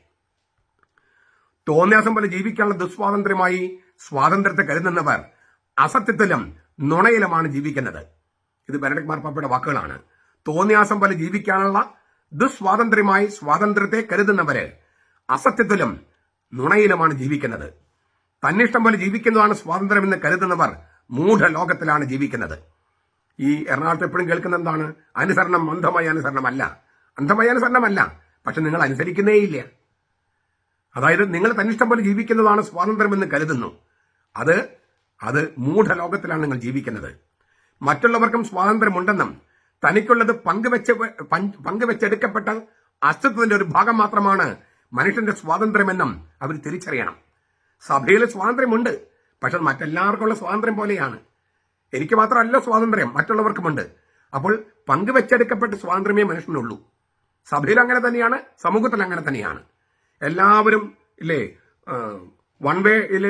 തോന്നിയാസം പോലെ ജീവിക്കാനുള്ള ദുസ്വാതന്ത്ര്യമായി സ്വാതന്ത്ര്യത്തെ കരുതുന്നവർ അസത്യത്തിലും നുണയിലുമാണ് ജീവിക്കുന്നത്. ഇത് ബെനഡിക്ട് മാർപ്പാപ്പയുടെ വാക്കുകളാണ്. തോന്നിയാസം പോലെ ജീവിക്കാനുള്ള ദുസ്വാതന്ത്ര്യമായി സ്വാതന്ത്ര്യത്തെ കരുതുന്നവര് അസത്യത്തിലും നുണയിലുമാണ് ജീവിക്കുന്നത്. തന്നിഷ്ടം പോലെ ജീവിക്കുന്നതാണ് സ്വാതന്ത്ര്യമെന്ന് കരുതുന്നവർ മൂഢലോകത്തിലാണ് ജീവിക്കുന്നത്. ഈ എറണാകുളത്ത് എപ്പോഴും കേൾക്കുന്ന എന്താണ്? അനുസരണം അന്ധമായ അനുസരണമല്ല. പക്ഷെ നിങ്ങൾ അനുസരിക്കുന്നേയില്ല. അതായത് നിങ്ങൾ തന്നിഷ്ടം പോലെ ജീവിക്കുന്നതാണ് സ്വാതന്ത്ര്യമെന്ന് കരുതുന്നു. അത് മൂഢലോകത്തിലാണ് നിങ്ങൾ ജീവിക്കുന്നത്. മറ്റുള്ളവർക്കും സ്വാതന്ത്ര്യമുണ്ടെന്നും തനിക്കുള്ളത് പങ്കുവെച്ചെടുക്കപ്പെട്ട അസ്തിത്വത്തിന്റെ ഒരു ഭാഗം മാത്രമാണ് മനുഷ്യന്റെ സ്വാതന്ത്ര്യമെന്നും അവർ തിരിച്ചറിയണം. സഭയിൽ സ്വാതന്ത്ര്യമുണ്ട്, പക്ഷെ മറ്റെല്ലാവർക്കുള്ള സ്വാതന്ത്ര്യം പോലെയാണ്. എനിക്ക് മാത്രമല്ല സ്വാതന്ത്ര്യം, മറ്റുള്ളവർക്കുമുണ്ട്. അപ്പോൾ പങ്കുവെച്ചെടുക്കപ്പെട്ട സ്വാതന്ത്ര്യമേ മനുഷ്യനുള്ളൂ. സഭയിൽ അങ്ങനെ തന്നെയാണ്, സമൂഹത്തിൽ അങ്ങനെ തന്നെയാണ്. എല്ലാവരും ഇല്ലേ, വൺ വേയിൽ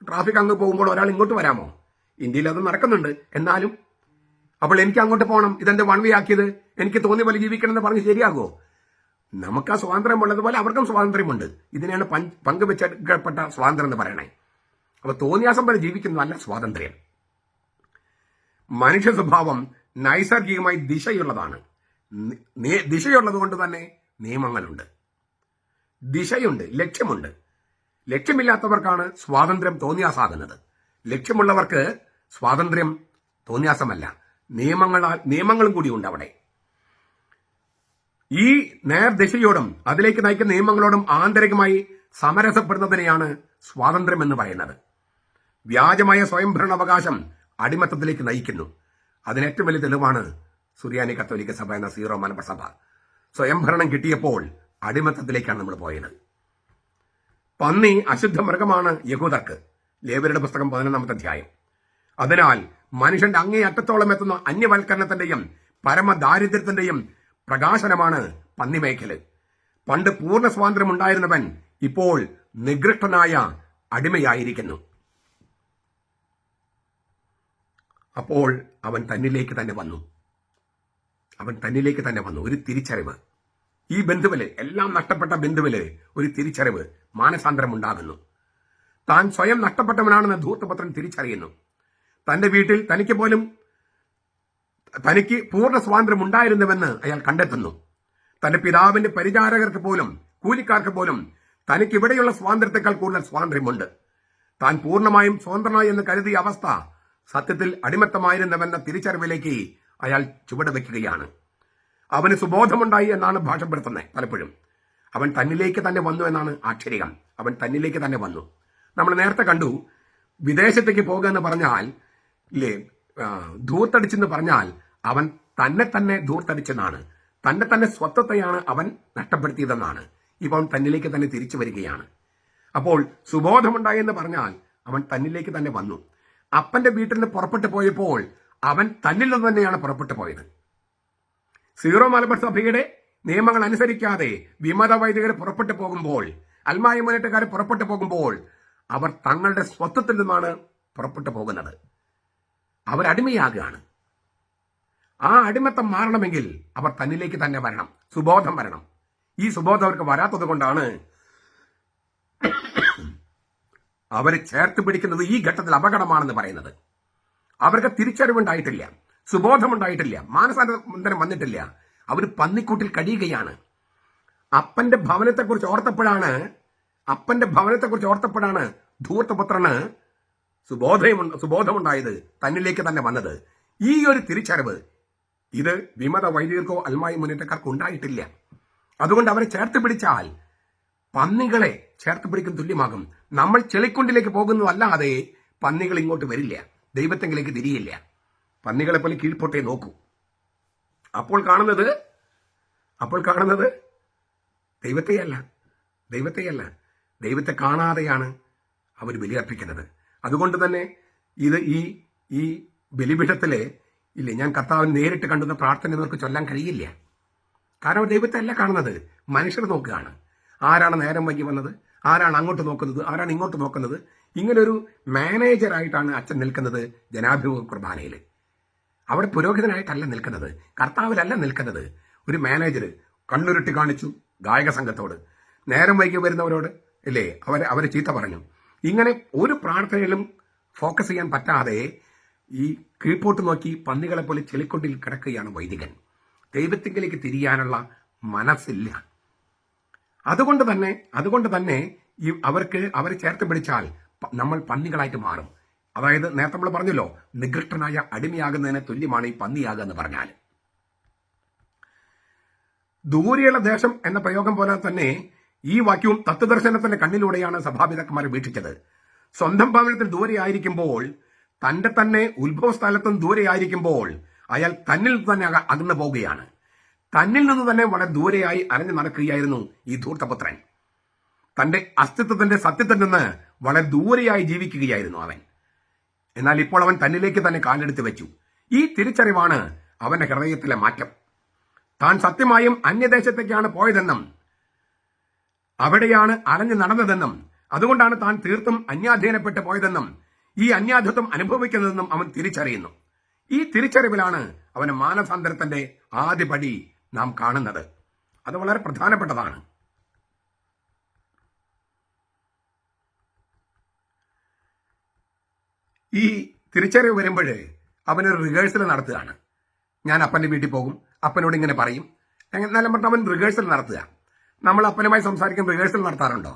ട്രാഫിക് അങ്ങ് പോകുമ്പോൾ ഒരാൾ ഇങ്ങോട്ട് വരാമോ? ഇന്ത്യയിൽ അത് നടക്കുന്നുണ്ട്. എന്നാലും അപ്പോൾ എനിക്ക് അങ്ങോട്ട് പോകണം, ഇതെന്റെ വൺ വേ ആക്കിയത്, എനിക്ക് തോന്നിയ പോലെ ജീവിക്കണം എന്ന് പറഞ്ഞ് ശരിയാകുമോ? നമുക്ക് ആ സ്വാതന്ത്ര്യം ഉള്ളതുപോലെ അവർക്കും സ്വാതന്ത്ര്യമുണ്ട്. ഇതിനെയാണ് പങ്കുവെച്ചെടുക്കപ്പെട്ട സ്വാതന്ത്ര്യം എന്ന് പറയണേ. അപ്പൊ തോന്നിയാസം പോലെ ജീവിക്കുന്നതല്ല സ്വാതന്ത്ര്യം. മനുഷ്യ സ്വഭാവം നൈസർഗികമായി ദിശയുള്ളതാണ്. ദിശയുള്ളത് കൊണ്ട് തന്നെ നിയമങ്ങളുണ്ട്, ദിശയുണ്ട്, ലക്ഷ്യമുണ്ട്. ലക്ഷ്യമില്ലാത്തവർക്കാണ് സ്വാതന്ത്ര്യം തോന്നിയാസാകുന്നത്. ലക്ഷ്യമുള്ളവർക്ക് സ്വാതന്ത്ര്യം തോന്നിയാസമല്ല, നിയമങ്ങളും കൂടിയുണ്ട് അവിടെ. ഈ നേർദിശയോടും അതിലേക്ക് നയിക്കുന്ന നിയമങ്ങളോടും ആന്തരികമായി സമരസപ്പെടുന്നതിനെയാണ് സ്വാതന്ത്ര്യം എന്ന് പറയുന്നത്. വ്യാജമായ സ്വയംഭരണാവകാശം അടിമത്തത്തിലേക്ക് നയിക്കുന്നു. അതിനേറ്റവും വലിയ തെളിവാണ് സുറിയാനി കത്തോലിക്ക സഭ എന്ന സീറോ മലബാർ സഭ. സ്വയംഭരണം കിട്ടിയപ്പോൾ അടിമത്തത്തിലേക്കാണ് നമ്മൾ പോയത്. പന്നി അശുദ്ധ മൃഗമാണ് യഹൂദർക്ക്, ലേവ്യരുടെ പുസ്തകം 11-ാമത്തെ അധ്യായം. അതിനാൽ മനുഷ്യന്റെ അങ്ങേയറ്റത്തോളം എത്തുന്ന അന്യവൽക്കരണത്തിന്റെയും പരമദാരിദ്ര്യത്തിന്റെയും പ്രകാശനമാണ് പന്നിമേക്കല്. പണ്ട് പൂർണ്ണ സ്വാതന്ത്ര്യം ഉണ്ടായിരുന്നവൻ ഇപ്പോൾ നികൃഷ്ടനായ അടിമയായിരിക്കുന്നു. അപ്പോൾ അവൻ തന്നിലേക്ക് തന്നെ വന്നു. ഒരു തിരിച്ചറിവ്. ഈ ബന്ധുവില്, എല്ലാം നഷ്ടപ്പെട്ട ബന്ധുവില് ഒരു തിരിച്ചറിവ്, മാനസാന്തരം ഉണ്ടാകുന്നു. താൻ സ്വയം നഷ്ടപ്പെട്ടവനാണെന്ന് ധൂർത്തപുത്രൻ തിരിച്ചറിയുന്നു. തന്റെ വീട്ടിൽ തനിക്ക് പൂർണ്ണ സ്വാതന്ത്ര്യം ഉണ്ടായിരുന്നുവെന്ന് അയാൾ കണ്ടെത്തുന്നു. തന്റെ പിതാവിന്റെ പരിചാരകർക്ക് പോലും, കൂലിക്കാർക്ക് പോലും തനിക്ക് ഇവിടെയുള്ള സ്വാതന്ത്ര്യത്തെക്കാൾ കൂടുതൽ സ്വാതന്ത്ര്യമുണ്ട്. താൻ പൂർണ്ണമായും സ്വതന്ത്രനായി എന്ന് കരുതിയ അവസ്ഥ സത്യത്തിൽ അടിമത്തമായിരുന്നുവെന്ന തിരിച്ചറിവിലേക്ക് അയാൾ ചുവട് വയ്ക്കുകയാണ്. അവന് സുബോധമുണ്ടായി എന്നാണ് ഭാഷപ്പെടുത്തുന്നത് പലപ്പോഴും. അവൻ തന്നിലേക്ക് തന്നെ വന്നു എന്നാണ് ആക്ഷരികം. അവൻ തന്നിലേക്ക് തന്നെ വന്നു. നമ്മൾ നേരത്തെ കണ്ടു, വിദേശത്തേക്ക് പോകുക എന്ന് പറഞ്ഞാൽ ഇല്ലേ, ധൂർത്തടിച്ചെന്ന് പറഞ്ഞാൽ അവൻ തന്നെ തന്നെ ധൂർത്തടിച്ചെന്നാണ്. തന്നെ തന്നെ സ്വത്വത്തെയാണ് അവൻ നഷ്ടപ്പെടുത്തിയതെന്നാണ്. ഇപ്പൊ അവൻ തന്നിലേക്ക് തന്നെ തിരിച്ചു വരികയാണ്. അപ്പോൾ സുബോധമുണ്ടായി എന്ന് പറഞ്ഞാൽ അവൻ തന്നിലേക്ക് തന്നെ വന്നു. അപ്പന്റെ വീട്ടിൽ നിന്ന് പുറപ്പെട്ടു പോയപ്പോൾ അവൻ തന്നിൽ നിന്ന് തന്നെയാണ് പുറപ്പെട്ടു പോയത്. സീറോ മലബാർ സഭയുടെ നിയമങ്ങൾ അനുസരിക്കാതെ വിമത വൈദികർ പുറപ്പെട്ടു പോകുമ്പോൾ, അൽമായ മുന്നേറ്റക്കാർ പുറപ്പെട്ടു പോകുമ്പോൾ അവർ തങ്ങളുടെ സ്വത്വത്തിൽ നിന്നാണ് പുറപ്പെട്ടു പോകുന്നത്. അവരടിമയാകുകയാണ്. ആ അടിമത്തം മാറണമെങ്കിൽ അവർ തന്നിലേക്ക് തന്നെ വരണം, സുബോധം വരണം. ഈ സുബോധം അവർക്ക് വരാത്തത് കൊണ്ടാണ് അവർ ചേർത്ത് പിടിക്കുന്നത് ഈ ഘട്ടത്തിൽ അപകടമാണെന്ന് പറയുന്നത്. അവർക്ക് തിരിച്ചറിവുണ്ടായിട്ടില്ല, സുബോധമുണ്ടായിട്ടില്ല, മാനസാന്തരം വന്നിട്ടില്ല. അവർ പന്നിക്കൂട്ടിൽ കഴിയുകയാണ്. അപ്പന്റെ ഭവനത്തെക്കുറിച്ച് ഓർത്തപ്പോഴാണ് ധൂർത്തപുത്രന് സുബോധമുണ്ടായത്, തന്നിലേക്ക് തന്നെ വന്നത്. ഈ ഒരു തിരിച്ചറിവ് ഇത് വിമത വൈദികർക്കോ അൽമായി മുന്നേറ്റക്കാർക്കോ ഉണ്ടായിട്ടില്ല. അതുകൊണ്ട് അവരെ ചേർത്ത് പിടിച്ചാൽ പന്നികളെ ചേർത്ത് പിടിക്കും തുല്യമാകും. നമ്മൾ ചെളിക്കുണ്ടിലേക്ക് പോകുന്നതല്ലാതെ പന്നികൾ ഇങ്ങോട്ട് വരില്ല, ദൈവത്തെങ്കിലേക്ക് തിരിയില്ല. പന്നികളെ പോലെ കീഴ്പോട്ടേ നോക്കൂ. അപ്പോൾ കാണുന്നത് ദൈവത്തെയല്ല, ദൈവത്തെ കാണാതെയാണ് അവർ ബലിയർപ്പിക്കുന്നത്. അതുകൊണ്ട് തന്നെ ഇത് ഈ ബലിപീഠത്തിലെ ഇല്ലേ, ഞാൻ കർത്താവിനെ നേരിട്ട് കണ്ടുന്ന പ്രാർത്ഥന അവർക്ക് ചൊല്ലാൻ കഴിയില്ല. കാരണം ദൈവത്തെ അല്ല കാണുന്നത്, മനുഷ്യർ നോക്കുകയാണ്. ആരാണ് നേരം വൈകി വന്നത്, ആരാണ് അങ്ങോട്ട് നോക്കുന്നത്, ആരാണ് ഇങ്ങോട്ട് നോക്കുന്നത്. ഇങ്ങനൊരു മാനേജറായിട്ടാണ് അച്ഛൻ നിൽക്കുന്നത് ജനാഭിമുഖ കുർബാനയിൽ. അവിടെ പുരോഹിതനായിട്ടല്ല നിൽക്കുന്നത്, കർത്താവിലല്ല നിൽക്കുന്നത്. ഒരു മാനേജർ കണ്ണുരുട്ടി കാണിച്ചു ഗായക സംഘത്തോട്, നേരം വൈകി വരുന്നവരോട് ഇല്ലേ അവരെ ചീത്ത പറഞ്ഞു. ഇങ്ങനെ ഒരു പ്രാർത്ഥനയിലും ഫോക്കസ് ചെയ്യാൻ പറ്റാതെ ഈ കീഴ്പോട്ട് നോക്കി പന്നികളെ പോലെ ചെളിക്കൊണ്ടിൽ കിടക്കുകയാണ് വൈദികൻ. ദൈവത്തിലേക്ക് തിരിയാനുള്ള മനസ്സില്ല. അതുകൊണ്ട് തന്നെ അവരെ ചേർത്ത് പിടിച്ചാൽ നമ്മൾ പന്നികളായിട്ട് മാറും. അതായത് നേരത്തെ നമ്മൾ പറഞ്ഞല്ലോ, നികൃഷ്ടനായ അടിമയാകുന്നതിന് തുല്യമാണ് ഈ പന്നിയാകുക എന്ന് പറഞ്ഞാൽ. ദൂരെയുള്ള ദേശം എന്ന പ്രയോഗം പോലെ തന്നെ ഈ വാക്യവും തത്വദർശനത്തിന്റെ കണ്ണിലൂടെയാണ് സഭാപിതാക്കന്മാരെ വീക്ഷിച്ചത്. സ്വന്തം ഭവനത്തിൽ ദൂരെയായിരിക്കുമ്പോൾ, തന്റെ തന്നെ ഉത്ഭവ സ്ഥലത്തും ദൂരെയായിരിക്കുമ്പോൾ അയാൾ തന്നിൽ തന്നെ അകന്നു പോവുകയാണ്. തന്നിൽ നിന്ന് തന്നെ വളരെ ദൂരെയായി അലഞ്ഞു നടക്കുകയായിരുന്നു ഈ ധൂർത്തപുത്രൻ. തന്റെ അസ്തിത്വത്തിന്റെ സത്യത്തിൽ നിന്ന് വളരെ ദൂരെയായി ജീവിക്കുകയായിരുന്നു അവൻ. എന്നാൽ ഇപ്പോൾ അവൻ തന്നിലേക്ക് തന്നെ കാലെടുത്ത് വെച്ചു. ഈ തിരിച്ചറിവാണ് അവന്റെ ഹൃദയത്തിലെ മാറ്റം. താൻ സത്യമായും അന്യദേശത്തേക്കാണ് പോയതെന്നും അവിടെയാണ് അലഞ്ഞു നടന്നതെന്നും അതുകൊണ്ടാണ് താൻ തീർത്തും അന്യാധീനപ്പെട്ട് പോയതെന്നും ഈ അന്യാധത്വം അനുഭവിക്കുന്നതെന്നും അവൻ തിരിച്ചറിയുന്നു. ഈ തിരിച്ചറിവിലാണ് അവന് മാനസാന്തരത്തിന്റെ ആദ്യപടി നാം കാണുന്നത്. അത് വളരെ പ്രധാനപ്പെട്ടതാണ്. ഈ തിരിച്ചറിവ് വരുമ്പോൾ അവനൊരു റിഹേഴ്സൽ നടത്തുകയാണ്. ഞാൻ അപ്പൻ്റെ വീട്ടിൽ പോകും, അപ്പനോട് ഇങ്ങനെ പറയും, എന്നാലും പറഞ്ഞാൽ അവൻ റിഹേഴ്സൽ നടത്തുക. നമ്മൾ അപ്പനുമായി സംസാരിക്കാൻ റിഹേഴ്സൽ നടത്താറുണ്ടോ?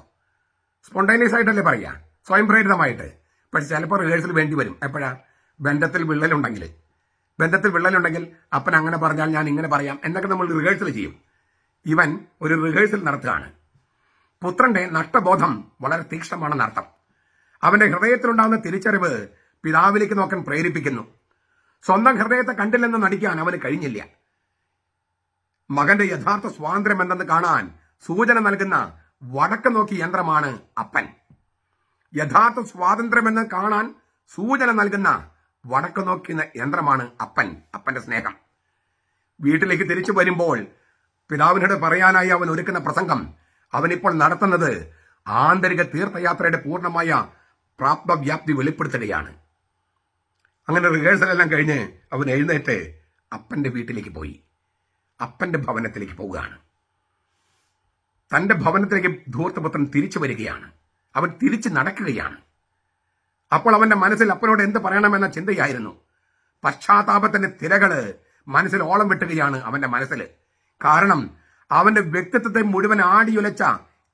സ്പോണ്ടേനിയസ് ആയിട്ടല്ലേ പറയുക, സ്വയം പ്രേരിതമായിട്ട്. പക്ഷെ ചിലപ്പോൾ റിഹേഴ്സൽ വേണ്ടി വരും. എപ്പോഴാ? ബന്ധത്തിൽ വിള്ളലുണ്ടെങ്കിൽ അപ്പൻ അങ്ങനെ പറഞ്ഞാൽ ഞാൻ ഇങ്ങനെ പറയാം എന്നൊക്കെ നമ്മൾ റിഹേഴ്സൽ ചെയ്യും. ഇവൻ ഒരു റിഹേഴ്സൽ നടത്തുകയാണ്. പുത്രന്റെ നഷ്ടബോധം വളരെ തീക്ഷ്ണമാണെന്നർത്ഥം. അവന്റെ ഹൃദയത്തിലുണ്ടാകുന്ന തിരിച്ചറിവ് പിതാവിലേക്ക് നോക്കാൻ പ്രേരിപ്പിക്കുന്നു. സ്വന്തം ഹൃദയത്തെ കണ്ടില്ലെന്ന് നടിക്കാൻ അവന് കഴിഞ്ഞില്ല. മകന്റെ യഥാർത്ഥ സ്വാതന്ത്ര്യം എന്തെന്ന് കാണാൻ സൂചന നൽകുന്ന വടക്ക് നോക്കി യന്ത്രമാണ് അപ്പൻ. യഥാർത്ഥ സ്വാതന്ത്ര്യമെന്ന് കാണാൻ സൂചന നൽകുന്ന വടക്ക് നോക്കുന്ന യന്ത്രമാണ് അപ്പന്റെ സ്നേഹം. വീട്ടിലേക്ക് തിരിച്ചു വരുമ്പോൾ പിതാവിനോട് പറയാനായി അവൻ ഒരുക്കുന്ന പ്രസംഗം അവനിപ്പോൾ നടത്തുന്നത് ആന്തരിക തീർത്ഥയാത്രയുടെ പൂർണ്ണമായ പ്രാപ്തവ്യാപ്തി വെളിപ്പെടുത്തുകയാണ്. അങ്ങനെ റിഹേഴ്സലെല്ലാം കഴിഞ്ഞ് അവൻ എഴുന്നേറ്റ് അപ്പന്റെ വീട്ടിലേക്ക് പോയി, അപ്പന്റെ ഭവനത്തിലേക്ക് പോവുകയാണ്. തന്റെ ഭവനത്തിലേക്ക് ധൂർത്തപുത്രൻ തിരിച്ചു വരികയാണ്. അവൻ തിരിച്ചു നടക്കുകയാണ്. അപ്പോൾ അവന്റെ മനസ്സിൽ അപ്പനോട് എന്ത് പറയണമെന്ന ചിന്തയായിരുന്നു. പശ്ചാത്താപത്തിന്റെ തിരകള് മനസ്സിൽ ഓളം വെട്ടുകയാണ് അവന്റെ മനസ്സിൽ. കാരണം അവന്റെ വ്യക്തിത്വത്തെ മുഴുവൻ ആടിയുലച്ച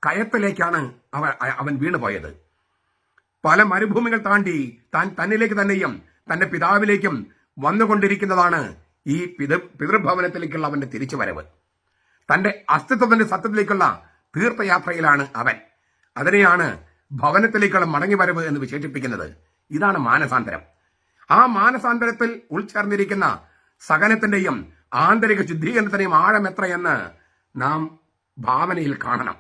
കയത്തിലേക്കാണ് അവൻ വീണുപോയത്. പല മരുഭൂമികൾ താണ്ടി താൻ തന്നിലേക്ക് തന്നെയും തന്റെ പിതാവിലേക്കും വന്നുകൊണ്ടിരിക്കുന്നതാണ് ഈ പിതൃഭവനത്തിലേക്കുള്ള അവന്റെ തിരിച്ചുവരവ്. തന്റെ അസ്തിത്വത്തിന്റെ സത്യത്തിലേക്കുള്ള തീർത്ഥയാത്രയിലാണ് അവൻ. അതിനെയാണ് ഭവനത്തിലേക്കുള്ള മടങ്ങിവരവ് എന്ന് വിശേഷിപ്പിക്കുന്നത്. ഇതാണ് മാനസാന്തരം. ആ മാനസാന്തരത്തിൽ ഉൾച്ചേർന്നിരിക്കുന്ന സഹനത്തിന്റെയും ആന്തരിക ശുദ്ധീകരണത്തിന്റെയും ആഴം എത്രയെന്ന് നാം ഭാവനയിൽ കാണണം.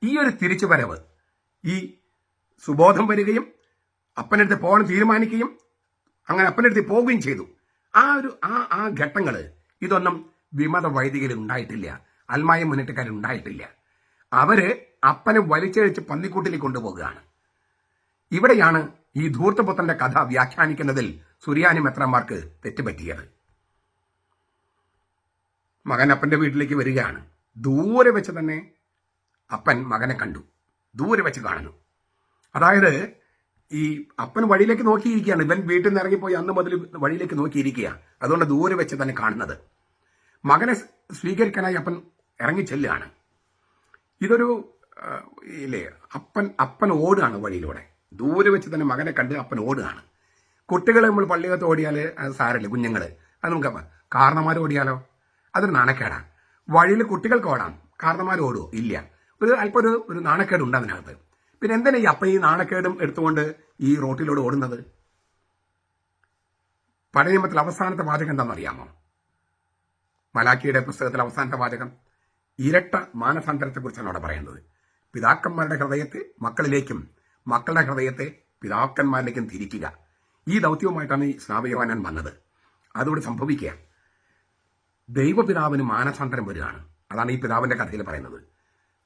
ഈ ഒരു തിരിച്ചുവരവ്, ഈ സുബോധം വരികയും അപ്പനടുത്ത് പോകാൻ തീരുമാനിക്കുകയും അങ്ങനെ അപ്പനടുത്ത് പോവുകയും ചെയ്തു. ആ ഘട്ടങ്ങൾ ഇതൊന്നും വിമത വൈദികരിൽ ഉണ്ടായിട്ടില്ല, അൽമായ മുന്നേറ്റക്കാരിൽ ഉണ്ടായിട്ടില്ല. അവര് അപ്പനെ വലിച്ചഴിച്ച് പന്നിക്കൂട്ടിലേക്ക് കൊണ്ടുപോകുകയാണ്. ഇവിടെയാണ് ഈ ധൂർത്തപുത്രന്റെ കഥ വ്യാഖ്യാനിക്കുന്നതിൽ സുറിയാനി മെത്രാന്മാർക്ക് തെറ്റുപറ്റിയത്. മകൻ അപ്പന്റെ വീട്ടിലേക്ക് വരികയാണ്. ദൂരെ വെച്ച് തന്നെ അപ്പൻ മകനെ കണ്ടു. ദൂരെ വെച്ച് കാണുന്നു. അതായത് ഈ അപ്പൻ വഴിയിലേക്ക് നോക്കിയിരിക്കുകയാണ്. ഇവൻ വീട്ടിൽ നിന്ന് ഇറങ്ങിപ്പോയി അന്ന് മുതൽ വഴിയിലേക്ക് നോക്കിയിരിക്കുക. അതുകൊണ്ട് ദൂരെ വെച്ച് തന്നെ കാണുന്നത്. മകനെ സ്വീകരിക്കാനായി അപ്പൻ ഇറങ്ങി ചെല്ലുകയാണ്. ഇതൊരു ഇല്ലേ, അപ്പൻ ഓടുകയാണ് വഴിയിലൂടെ. ദൂരെ വെച്ച് തന്നെ മകനെ കണ്ട് അപ്പൻ ഓടുകയാണ്. കുട്ടികൾ നമ്മൾ പള്ളികത്ത് ഓടിയാൽ അത് സാരമില്ല, കുഞ്ഞുങ്ങൾ അത് നമുക്ക്. കാരണന്മാർ ഓടിയാലോ അതൊരു നാണക്കേടാണ്. വഴിയിൽ കുട്ടികൾക്ക് ഓടാം, കാരണന്മാർ ഓടുമോ? ഇല്ല. അല്പം ഒരു നാണക്കേടുണ്ട് അതിനകത്ത്. പിന്നെ എന്തിനാ ഈ അപ്പൻ ഈ നാണക്കേടും എടുത്തുകൊണ്ട് ഈ റോട്ടിലൂടെ ഓടുന്നത്? പഴയ നിയമത്തിൽ അവസാനത്തെ വാചകം എന്താണെന്നറിയാമോ? മലാക്കിയുടെ പുസ്തകത്തിൽ അവസാനത്തെ വാചകം ഇരട്ട മാനസാന്തരത്തെക്കുറിച്ചാണ് അവിടെ പറയുന്നത്. പിതാക്കന്മാരുടെ ഹൃദയത്തെ മക്കളിലേക്കും മക്കളുടെ ഹൃദയത്തെ പിതാക്കന്മാരിലേക്കും തിരിക്കുക. ഈ ദൗത്യവുമായിട്ടാണ് ഈ സ്നാപയോഹന്നാൻ വന്നത്. അതോടെ സംഭവിക്കുക. ദൈവപിതാവിന് മാനസാന്തരം വരികയാണ്. അതാണ് ഈ പിതാവിന്റെ കഥയിൽ പറയുന്നത്.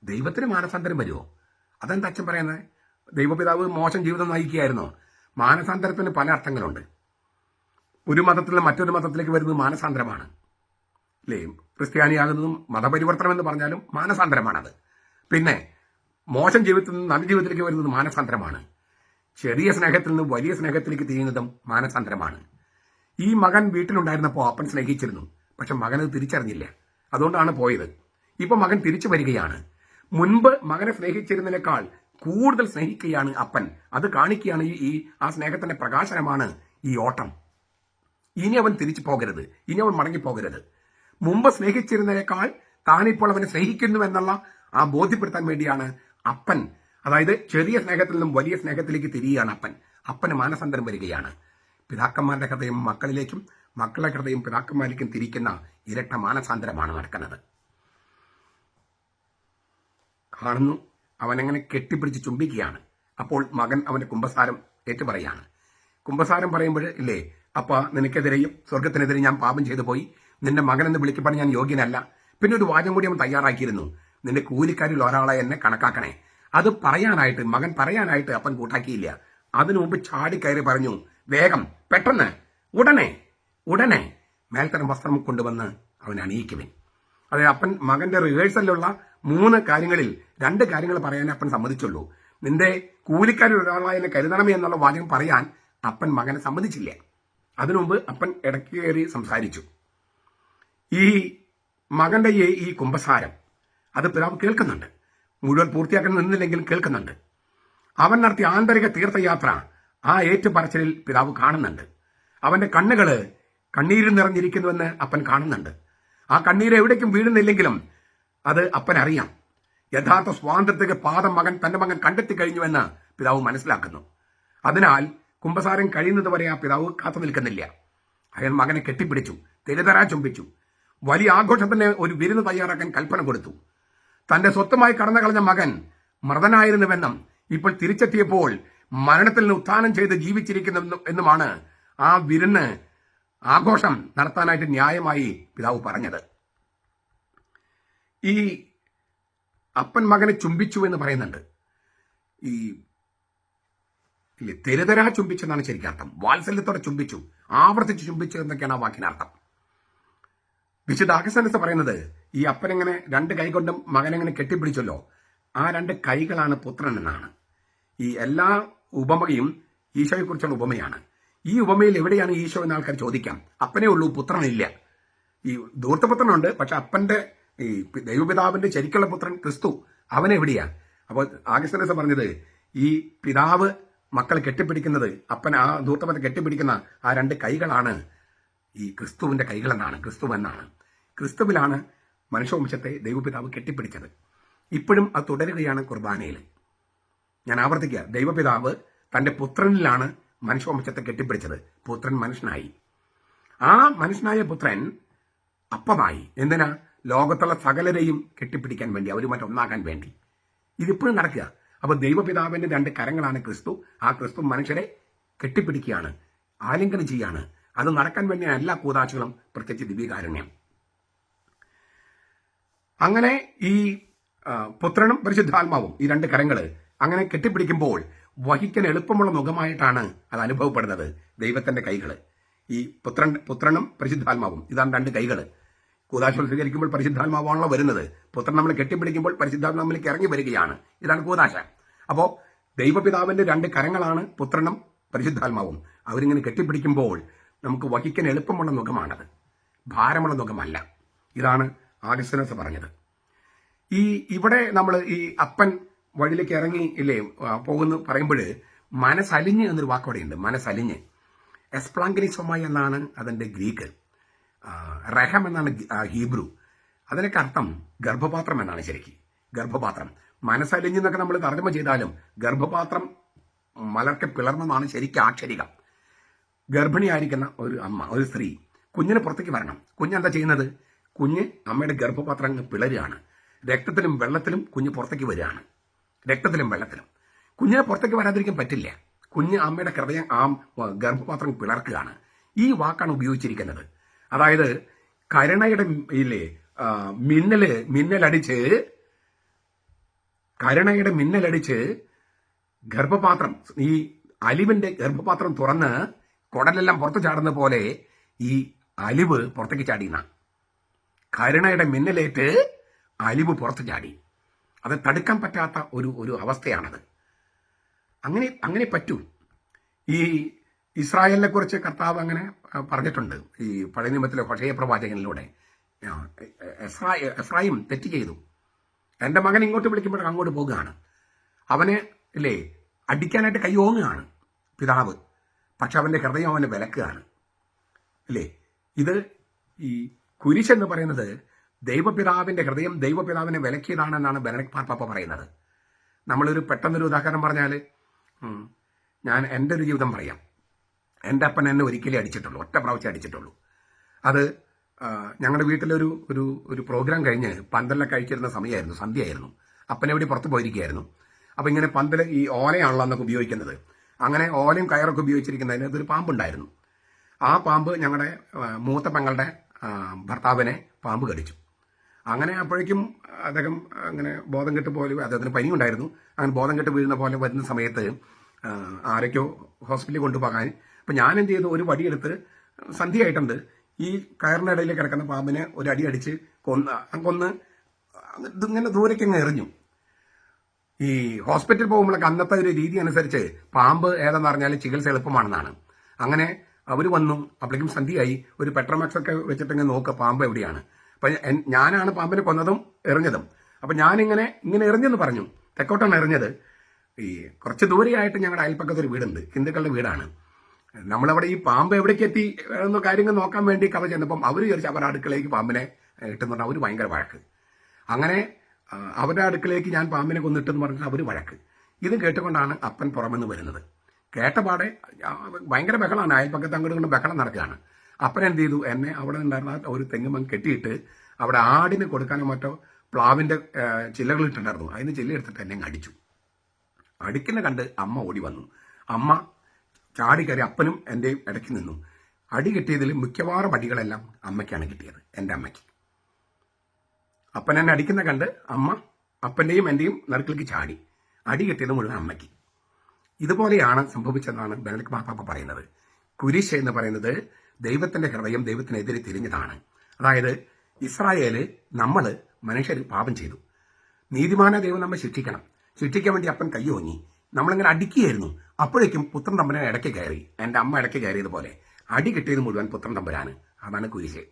ദൈവത്തിന് മാനസാന്തരം വരുമോ? അതെന്താ അച്ഛൻ പറയുന്നത്? ദൈവപിതാവ് മോശം ജീവിതം നയിക്കുകയായിരുന്നോ? മാനസാന്തരത്തിന് പല അർത്ഥങ്ങളുണ്ട്. ഒരു മതത്തിൽ നിന്ന് മറ്റൊരു മതത്തിലേക്ക് വരുന്നത് മാനസാന്തരമാണ്, അല്ലേ? ക്രിസ്ത്യാനിയാകുന്നതും മതപരിവർത്തനം എന്ന് പറഞ്ഞാലും മാനസാന്തരമാണത്. പിന്നെ മോശം ജീവിതത്തിൽ നിന്ന് നല്ല ജീവിതത്തിലേക്ക് വരുന്നത് മാനസാന്തരമാണ്. ചെറിയ സ്നേഹത്തിൽ നിന്ന് വലിയ സ്നേഹത്തിലേക്ക് തിരിയുന്നതും മാനസാന്തരമാണ്. ഈ മകൻ വീട്ടിലുണ്ടായിരുന്നപ്പോൾ അപ്പൻ സ്നേഹിച്ചിരുന്നു. പക്ഷെ മകനത് തിരിച്ചറിഞ്ഞില്ല. അതുകൊണ്ടാണ് പോയത്. ഇപ്പൊ മകൻ തിരിച്ചു വരികയാണ്. മുൻപ് മകനെ സ്നേഹിച്ചിരുന്നതിനേക്കാൾ കൂടുതൽ സ്നേഹിക്കുകയാണ് അപ്പൻ. അത് കാണിക്കുകയാണ് ആ സ്നേഹത്തിന്റെ പ്രകാശനമാണ് ഈ ഓട്ടം. ഇനി അവൻ തിരിച്ചു പോകരുത്, ഇനി അവൻ മടങ്ങിപ്പോകരുത്. മുമ്പ് സ്നേഹിച്ചിരുന്നതിനേക്കാൾ താനിപ്പോൾ അവനെ സ്നേഹിക്കുന്നു എന്നുള്ള ആ ബോധ്യപ്പെടുത്താൻ വേണ്ടിയാണ് അപ്പൻ. അതായത് ചെറിയ സ്നേഹത്തിൽ നിന്നും വലിയ സ്നേഹത്തിലേക്ക് തിരിയുകയാണ് അപ്പൻ. അപ്പന് മാനസാന്തരം വരികയാണ്. പിതാക്കന്മാരുടെ ഹൃദയം മക്കളിലേക്കും മക്കളുടെ ഹൃദയം പിതാക്കന്മാരിലേക്കും തിരിക്കുന്ന ഇരട്ട മാനസാന്തരമാണ് നടക്കുന്നത്. കാണുന്നു, അവനങ്ങനെ കെട്ടിപ്പിടിച്ച് ചുംബിക്കുകയാണ്. അപ്പോൾ മകൻ അവന്റെ കുമ്പസാരം ഏറ്റുപറയാണ്. കുമ്പസാരം പറയുമ്പോൾ ഇല്ലേ, അപ്പ നിനക്കെതിരെയും സ്വർഗത്തിനെതിരെ ഞാൻ പാപം ചെയ്തു പോയി, നിന്റെ മകനെന്ന് വിളിക്കപ്പെടാൻ ഞാൻ യോഗ്യനല്ല. പിന്നെ ഒരു വാചകം കൂടി അവൻ തയ്യാറാക്കിയിരുന്നു, നിന്റെ കൂലിക്കാരിൽ ഒരാളെ എന്നെ കണക്കാക്കണേ. അത് പറയാനായിട്ട് മകൻ പറയാനായിട്ട് അപ്പൻ കൂട്ടാക്കിയില്ല. അതിനു മുമ്പ് ചാടിക്കയറി പറഞ്ഞു, വേഗം, പെട്ടെന്ന്, ഉടനെ മേൽത്തരം വസ്ത്രം കൊണ്ടുവന്ന് അവൻ അണിയിക്കുവൻ. അതായത് അപ്പൻ മകന്റെ റിഹേഴ്സലിലുള്ള 3 കാര്യങ്ങളിൽ 2 കാര്യങ്ങൾ പറയാൻ അപ്പൻ സമ്മതിച്ചുള്ളൂ. നിന്റെ കൂലിക്കാരിൽ ഒരാളായി എന്നെ കരുതണമേ എന്നുള്ള വാചകം പറയാൻ അപ്പൻ മകനെ സമ്മതിച്ചില്ല. അതിനു മുമ്പ് അപ്പൻ ഇടയ്ക്ക് കയറി സംസാരിച്ചു. ഈ മകന്റെ ഈ കുമ്പസാരം അത് പിതാവ് കേൾക്കുന്നുണ്ട്. മുഴുവൻ പൂർത്തിയാക്കാൻ നിന്നില്ലെങ്കിൽ കേൾക്കുന്നുണ്ട്. അവൻ നടത്തിയ ആന്തരിക തീർത്ഥയാത്ര ആ ഏറ്റുപറച്ചിലിൽ പിതാവ് കാണുന്നുണ്ട്. അവന്റെ കണ്ണുകള് കണ്ണീരിൽ നിറഞ്ഞിരിക്കുന്നുവെന്ന് അപ്പൻ കാണുന്നുണ്ട്. ആ കണ്ണീര് എവിടേക്കും വീഴുന്നില്ലെങ്കിലും അത് അപ്പൻ അറിയാം. യഥാർത്ഥ സ്വാതന്ത്ര്യത്തിലേക്ക് പാദം തന്റെ മകൻ കണ്ടെത്തി കഴിഞ്ഞുവെന്ന് പിതാവ് മനസ്സിലാക്കുന്നു. അതിനാൽ കുമ്പസാരം കഴിയുന്നതുവരെ ആ പിതാവ് കാത്തു നിൽക്കുന്നില്ല. അയാൾ മകനെ കെട്ടിപ്പിടിച്ചു, തെരുതരാ ചുംബിച്ചു. വലിയ ആഘോഷത്തിന് ഒരു വിരുന്ന് തയ്യാറാക്കാൻ കൽപ്പന കൊടുത്തു. തന്റെ സ്വത്തുമായി കടന്നു കളഞ്ഞ മകൻ മൃതനായിരുന്നുവെന്നും ഇപ്പോൾ തിരിച്ചെത്തിയപ്പോൾ മരണത്തിൽ നിന്ന് ഉത്ഥാനം ചെയ്ത് ജീവിച്ചിരിക്കുന്നു എന്നുമാണ് ആ വിരുന്ന് ആഘോഷം നടത്താനായിട്ട് ന്യായമായി പിതാവ് പറഞ്ഞത്. ഈ അപ്പൻ മകനെ ചുംബിച്ചു എന്ന് പറയുന്നുണ്ട്. ഈ തെരുതരാ ചുംബിച്ചെന്നാണ് ശരിക്കും അർത്ഥം. വാത്സല്യത്തോടെ ചുംബിച്ചു, ആവർത്തിച്ച് ചുംബിച്ചു എന്നൊക്കെയാണ് ആ വാക്കിനർത്ഥം. വിശുദ്ധ അഗസ്തീനോസ് പറയുന്നത്, ഈ അപ്പനെങ്ങനെ 2 കൈ കൊണ്ടും മകനെങ്ങനെ കെട്ടിപ്പിടിച്ചല്ലോ, ആ 2 കൈകളാണ് പുത്രൻ എന്നാണ്. ഈ എല്ലാ ഉപമയും ഈശോയെക്കുറിച്ചുള്ള ഉപമയാണ്. ഈ ഉപമയിൽ എവിടെയാണ് ഈശോ എന്ന ആൾക്കാർ ചോദിക്കാം. അപ്പനേ ഉള്ളൂ, പുത്രനില്ല. ഈ ധൂർത്തപുത്രനുണ്ട്, പക്ഷെ അപ്പന്റെ ഈ ദൈവപിതാവിന്റെ ശരിക്കുള്ള പുത്രൻ ക്രിസ്തു അവനെവിടെയാ? അപ്പോൾ അഗസ്തീനോസ് പറഞ്ഞത്, ഈ പിതാവ് മക്കളെ കെട്ടിപ്പിടിക്കുന്നത്, അപ്പൻ ആ ധൂർത്തപുത്രനെ കെട്ടിപ്പിടിക്കുന്ന ആ 2 കൈകളാണ് ഈ ക്രിസ്തുവിൻ്റെ കൈകളെന്നാണ്, ക്രിസ്തുവെന്നാണ്. ക്രിസ്തുവിലാണ് മനുഷ്യവംശത്തെ ദൈവപിതാവ് കെട്ടിപ്പിടിച്ചത്. ഇപ്പോഴും അത് തുടരുകയാണ് കുർബാനയിൽ. ഞാൻ ആവർത്തിക്കുക, ദൈവപിതാവ് തൻ്റെ പുത്രനിലാണ് മനുഷ്യവംശത്തെ കെട്ടിപ്പിടിച്ചത്. പുത്രൻ മനുഷ്യനായി. ആ മനുഷ്യനായ പുത്രൻ അപ്പമായി. എന്തിനാ? ലോകത്തുള്ള സകലരെയും കെട്ടിപ്പിടിക്കാൻ വേണ്ടി, അവരുമായിട്ട് ഒന്നാകാൻ വേണ്ടി. ഇതിപ്പോഴും നടക്കുക. അപ്പോൾ ദൈവപിതാവിൻ്റെ 2 കരങ്ങളാണ് ക്രിസ്തു. ആ ക്രിസ്തു മനുഷ്യരെ കെട്ടിപ്പിടിക്കുകയാണ്, ആലിംഗനം ചെയ്യാണ്. അത് നടക്കാൻ വേണ്ടിയാണ് എല്ലാ കൂതാശകളും, പ്രത്യേകിച്ച് ദിവ്യകാരുണ്യം. അങ്ങനെ ഈ പുത്രനും പരിശുദ്ധാത്മാവും, ഈ 2 കരങ്ങൾ അങ്ങനെ കെട്ടിപ്പിടിക്കുമ്പോൾ വഹിക്കാൻ എളുപ്പമുള്ള മുഖമായിട്ടാണ് അത് അനുഭവപ്പെടുന്നത്. ദൈവത്തിന്റെ കൈകൾ, ഈ പുത്രനും പരിശുദ്ധാത്മാവും, ഇതാണ് 2 കൈകൾ. കൂതാശകൾ സ്വീകരിക്കുമ്പോൾ പരിശുദ്ധാത്മാവാണല്ലോ വരുന്നത്. പുത്രൻ നമ്മൾ കെട്ടിപ്പിടിക്കുമ്പോൾ പരിശുദ്ധാത്മാവിലേക്ക് ഇറങ്ങി വരികയാണ്. ഇതാണ് കൂതാശ. അപ്പോൾ ദൈവപിതാവിന്റെ 2 കരങ്ങളാണ് പുത്രനും പരിശുദ്ധാത്മാവും. അവരിങ്ങനെ കെട്ടിപ്പിടിക്കുമ്പോൾ നമുക്ക് വഹിക്കാൻ എളുപ്പമുള്ള മുഖമാണത്, ഭാരമുള്ള മുഖമല്ല. ഇതാണ് ആഗസ്തീനോസ് പറഞ്ഞത്. ഇവിടെ നമ്മൾ ഈ അപ്പൻ വഴിയിലേക്ക് ഇറങ്ങി ഇല്ലേ പോകുന്നു പറയുമ്പോൾ മനസ്സലിഞ്ഞ് എന്നൊരു വാക്കോടെയുണ്ട്. മനസ്സലിഞ്ഞ്, എസ്പ്ലാങ്കിനിസോമായി എന്നാണ് അതിൻ്റെ ഗ്രീക്ക്. റഹം എന്നാണ് ഹീബ്രു. അതിനൊക്കെ അർത്ഥം ഗർഭപാത്രം എന്നാണ്. ശരിക്കും ഗർഭപാത്രം, മനസ്സലിഞ്ഞെന്നൊക്കെ നമ്മൾ തർജ്ജമ ചെയ്താലും ഗർഭപാത്രം മലർക്കെ പിളർന്നെന്നാണ് ശരിക്കും ആക്ഷരികം. ഗർഭിണിയായിരിക്കുന്ന ഒരു അമ്മ, ഒരു സ്ത്രീ കുഞ്ഞിന് പുറത്തേക്ക് വരണം. കുഞ്ഞെന്താ ചെയ്യുന്നത്? കുഞ്ഞ് അമ്മയുടെ ഗർഭപാത്രം അങ്ങ് പിളരുകയാണ്. രക്തത്തിലും വെള്ളത്തിലും കുഞ്ഞ് പുറത്തേക്ക് വരികയാണ്. രക്തത്തിലും വെള്ളത്തിലും കുഞ്ഞിനെ പുറത്തേക്ക് വരാതിരിക്കാൻ പറ്റില്ല. കുഞ്ഞ് അമ്മയുടെ ഹൃദയം ആ ഗർഭപാത്രം പിളർക്കുകയാണ്. ഈ വാക്കാണ് ഉപയോഗിച്ചിരിക്കുന്നത്. അതായത് കരുണയുടെ മിന്നലടിച്ച് ഗർഭപാത്രം, ഈ അലിവിന്റെ ഗർഭപാത്രം തുറന്ന് കുടലെല്ലാം പുറത്തു ചാടുന്ന പോലെ ഈ അലിവ് പുറത്തേക്ക് ചാടിയെന്ന. കരുണയുടെ മിന്നലേറ്റ് അലിവ് പുറത്തു ചാടി. അത് തടുക്കാൻ പറ്റാത്ത ഒരു അവസ്ഥയാണത്. അങ്ങനെ പറ്റൂ. ഈ ഇസ്രായേലിനെ കുറിച്ച് കർത്താവ് അങ്ങനെ പറഞ്ഞിട്ടുണ്ട്. ഈ പഴയ നിയമത്തിലെ ഹോശേയ പ്രവാചകനിലൂടെ എഫ്രായിം തെറ്റ് ചെയ്തു. എൻ്റെ മകൻ ഇങ്ങോട്ട് വിളിക്കുമ്പോൾ അങ്ങോട്ട് പോകുകയാണ്. അവനെ ഇല്ലേ അടിക്കാനായിട്ട് കൈ ഓങ്ങുകയാണ് പിതാവ്. പക്ഷെ അവൻ്റെ ഹൃദയം അവനെ വിലക്കുകയാണ്. അല്ലേ, ഇത് ഈ കുരിശെന്ന് പറയുന്നത് ദൈവപിതാവിൻ്റെ ഹൃദയം ദൈവപിതാവിനെ വിലക്കിയതാണെന്നാണ് ബെനഡിക്ട് മാർപ്പാപ്പ പറയുന്നത്. നമ്മളൊരു പെട്ടെന്നൊരു ഉദാഹരണം പറഞ്ഞാൽ, ഞാൻ എൻ്റെ ഒരു ജീവിതം പറയാം. എൻ്റെ അപ്പൻ എന്നെ ഒരിക്കലേ അടിച്ചിട്ടുള്ളൂ, ഒറ്റ പ്രാവശ്യം അടിച്ചിട്ടുള്ളൂ. അത് ഞങ്ങളുടെ വീട്ടിലൊരു ഒരു ഒരു പ്രോഗ്രാം കഴിഞ്ഞ് പന്തലിനെ കഴിച്ചിരുന്ന സമയമായിരുന്നു, സന്ധ്യയായിരുന്നു. അപ്പനെവിടെ പുറത്ത് പോയിരിക്കുകയായിരുന്നു. അപ്പോൾ ഇങ്ങനെ പന്തൽ ഈ ഓലയാണല്ലോ അന്നൊക്കെ ഉപയോഗിക്കുന്നത്. അങ്ങനെ ഓലയും കയറൊക്കെ ഉപയോഗിച്ചിരിക്കുന്നതിന് അതൊരു പാമ്പുണ്ടായിരുന്നു. ആ പാമ്പ് ഞങ്ങളുടെ മൂത്ത പെങ്ങളുടെ ഭർത്താവിനെ പാമ്പ് കടിച്ചു. അങ്ങനെ അപ്പോഴേക്കും അദ്ദേഹം അങ്ങനെ ബോധം കെട്ട് പോലെ, അദ്ദേഹത്തിന് പനി ഉണ്ടായിരുന്നു. അങ്ങനെ ബോധം കെട്ട് വീഴുന്ന പോലെ വരുന്ന സമയത്ത് ആരൊക്കെയോ ഹോസ്പിറ്റലിൽ കൊണ്ടുപോകാൻ. അപ്പം ഞാൻ എന്ത് ചെയ്തു, ഒരു വടിയെടുത്ത്, സന്ധ്യയായിട്ടുണ്ട്, ഈ കയറിൻ്റെ ഇടയിൽ കിടക്കുന്ന പാമ്പിനെ ഒരു അടി അടിച്ച് കൊന്ന് ഇതിങ്ങനെ ദൂരേക്ക് അങ്ങ് എറിഞ്ഞു. ഈ ഹോസ്പിറ്റലിൽ പോകുമ്പോഴൊക്കെ അന്നത്തെ ഒരു രീതി അനുസരിച്ച് പാമ്പ് ഏതെന്ന് പറഞ്ഞാൽ ചികിത്സ എളുപ്പമാണെന്നാണ്. അങ്ങനെ അവർ വന്നു. അപ്പോഴേക്കും സന്ധ്യയായി. ഒരു പെട്രോമാക്സ് ഒക്കെ വെച്ചിട്ടിങ്ങനെ നോക്കുക പാമ്പ് എവിടെയാണ്. അപ്പം ഞാനാണ് പാമ്പിനെ കൊന്നതും എറിഞ്ഞതും. അപ്പം ഞാനിങ്ങനെ എറിഞ്ഞെന്ന് പറഞ്ഞു. തെക്കോട്ടാണ് എറിഞ്ഞത്. ഈ കുറച്ച് ദൂരെയായിട്ട് ഞങ്ങളുടെ അയൽപ്പക്കത്തൊരു വീടുണ്ട്, ഹിന്ദുക്കളുടെ വീടാണ്. നമ്മളവിടെ ഈ പാമ്പ് എവിടേക്ക് എത്തി എന്ന കാര്യങ്ങൾ നോക്കാൻ വേണ്ടി കഥ ചെന്നപ്പം അവർ വിചാരിച്ച് അവരുടെ അടുക്കളയിലേക്ക് പാമ്പിനെ ഇട്ടെന്ന് പറഞ്ഞാൽ അവർ ഭയങ്കര വഴക്ക്. അങ്ങനെ അവരുടെ അടുക്കളയിലേക്ക് ഞാൻ പാമ്പിനെ കൊന്നിട്ടെന്ന് പറഞ്ഞിട്ട് അവർ വഴക്ക്. ഇത് കേട്ടുകൊണ്ടാണ് അപ്പൻ പുറമെന്ന് വരുന്നത്. കേട്ടപാടെ ഭയങ്കര ബഹളമാണ്, അയൽപ്പക്കത്ത് അങ്ങോട്ട് കൊണ്ട് ബഹളം നടക്കുകയാണ്. അപ്പൻ എന്ത് ചെയ്തു, എന്നെ അവിടെ ഉണ്ടായിരുന്ന ഒരു തെങ്ങുമം കെട്ടിയിട്ട് അവിടെ ആടിന് കൊടുക്കാനോ മറ്റോ പ്ലാവിൻ്റെ ചില്ലകൾ ഇട്ടിട്ടുണ്ടായിരുന്നു. അതിന് ചില്ല എടുത്തിട്ട് എന്നെ അടിച്ചു. അടിക്കുന്ന കണ്ട് അമ്മ ഓടി വന്നു. അമ്മ ചാടി കയറി അപ്പനും എൻ്റെയും ഇടയ്ക്ക് നിന്നു. അടി കിട്ടിയതിൽ മിക്കവാറും അടികളെല്ലാം അമ്മയ്ക്കാണ് കിട്ടിയത്, എൻ്റെ അമ്മയ്ക്ക്. അപ്പൻ എന്നെ അടിക്കുന്ന കണ്ട് അമ്മ അപ്പൻ്റെയും എൻ്റെയും നടുക്കിലേക്ക് ചാടി. അടി കിട്ടിയത് മുഴുവൻ അമ്മയ്ക്ക്. ഇതുപോലെയാണ് സംഭവിച്ചതെന്നാണ് ബെനഡിക്ട് മാർപ്പാപ്പ പറയുന്നത്. കുരിശ് എന്ന് പറയുന്നത് ദൈവത്തിന്റെ ഹൃദയം ദൈവത്തിനെതിരെ തിരിഞ്ഞതാണ്. അതായത് ഇസ്രായേല്, നമ്മൾ മനുഷ്യർ പാപം ചെയ്തു. നീതിമാന ദൈവം നമ്മെ ശിക്ഷിക്കണം. ശിക്ഷിക്കാൻ വേണ്ടി അപ്പൻ കയ്യോങ്ങി. നമ്മളിങ്ങനെ അടിക്കുകയായിരുന്നു. അപ്പോഴേക്കും പുത്രൻ തമ്പുരാൻ ഇടയ്ക്ക് കയറി. എൻ്റെ അമ്മ ഇടയ്ക്ക് കയറിയതുപോലെ അടി കിട്ടിയത് മുഴുവൻ പുത്രൻ തമ്പുരാന്. അതാണ് കുരിശ്.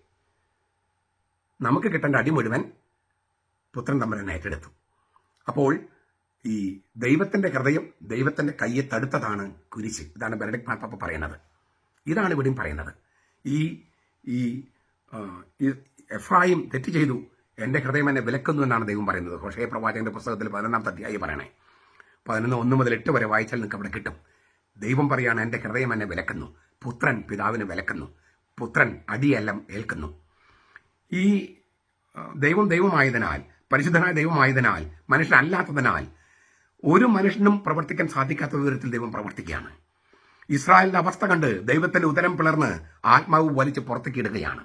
നമുക്ക് കിട്ടേണ്ട അടി മുഴുവൻ പുത്രൻ തമ്പുരാൻ ഏറ്റെടുത്തു. അപ്പോൾ ഈ ദൈവത്തിന്റെ ഹൃദയം ദൈവത്തിന്റെ കയ്യെ തടുത്തതാണ് കുരിശ്. ഇതാണ് ബെനഡിക്ട് മാർപ്പാപ്പ പറയുന്നത്. ഇതാണ് ഇവിടെയും പറയുന്നത്. ഈ ഈ എഫ്രായിം തെറ്റ് ചെയ്തു, എൻ്റെ ഹൃദയം എന്നെ വിലക്കുന്നു എന്നാണ് ദൈവം പറയുന്നത്. ഹോശേയ പ്രവാചകന്റെ പുസ്തകത്തിൽ 11-ാമത്തെ അധ്യായം പറയണേ. 11:1 മുതൽ 8 വരെ വായിച്ചാൽ നിങ്ങൾക്ക് അവിടെ കിട്ടും. ദൈവം പറയാണ്, എൻ്റെ ഹൃദയം എന്നെ വിലക്കുന്നു, പുത്രൻ പിതാവിന് വിലക്കുന്നു, പുത്രൻ അടിയെല്ലാം ഏൽക്കുന്നു. ഈ ദൈവമായതിനാൽ, പരിശുദ്ധനായ ദൈവമായതിനാൽ, മനുഷ്യനല്ലാത്തതിനാൽ ഒരു മനുഷ്യനും പ്രവർത്തിക്കാൻ സാധിക്കാത്ത വിധത്തിൽ ദൈവം പ്രവർത്തിക്കുകയാണ്. ഇസ്രായേലിന്റെ അവസ്ഥ കണ്ട് ദൈവത്തിന്റെ ഉദരം പിളർന്ന് ആത്മാവ് വലിച്ച് പുറത്തേക്ക് ഇടുകയാണ്.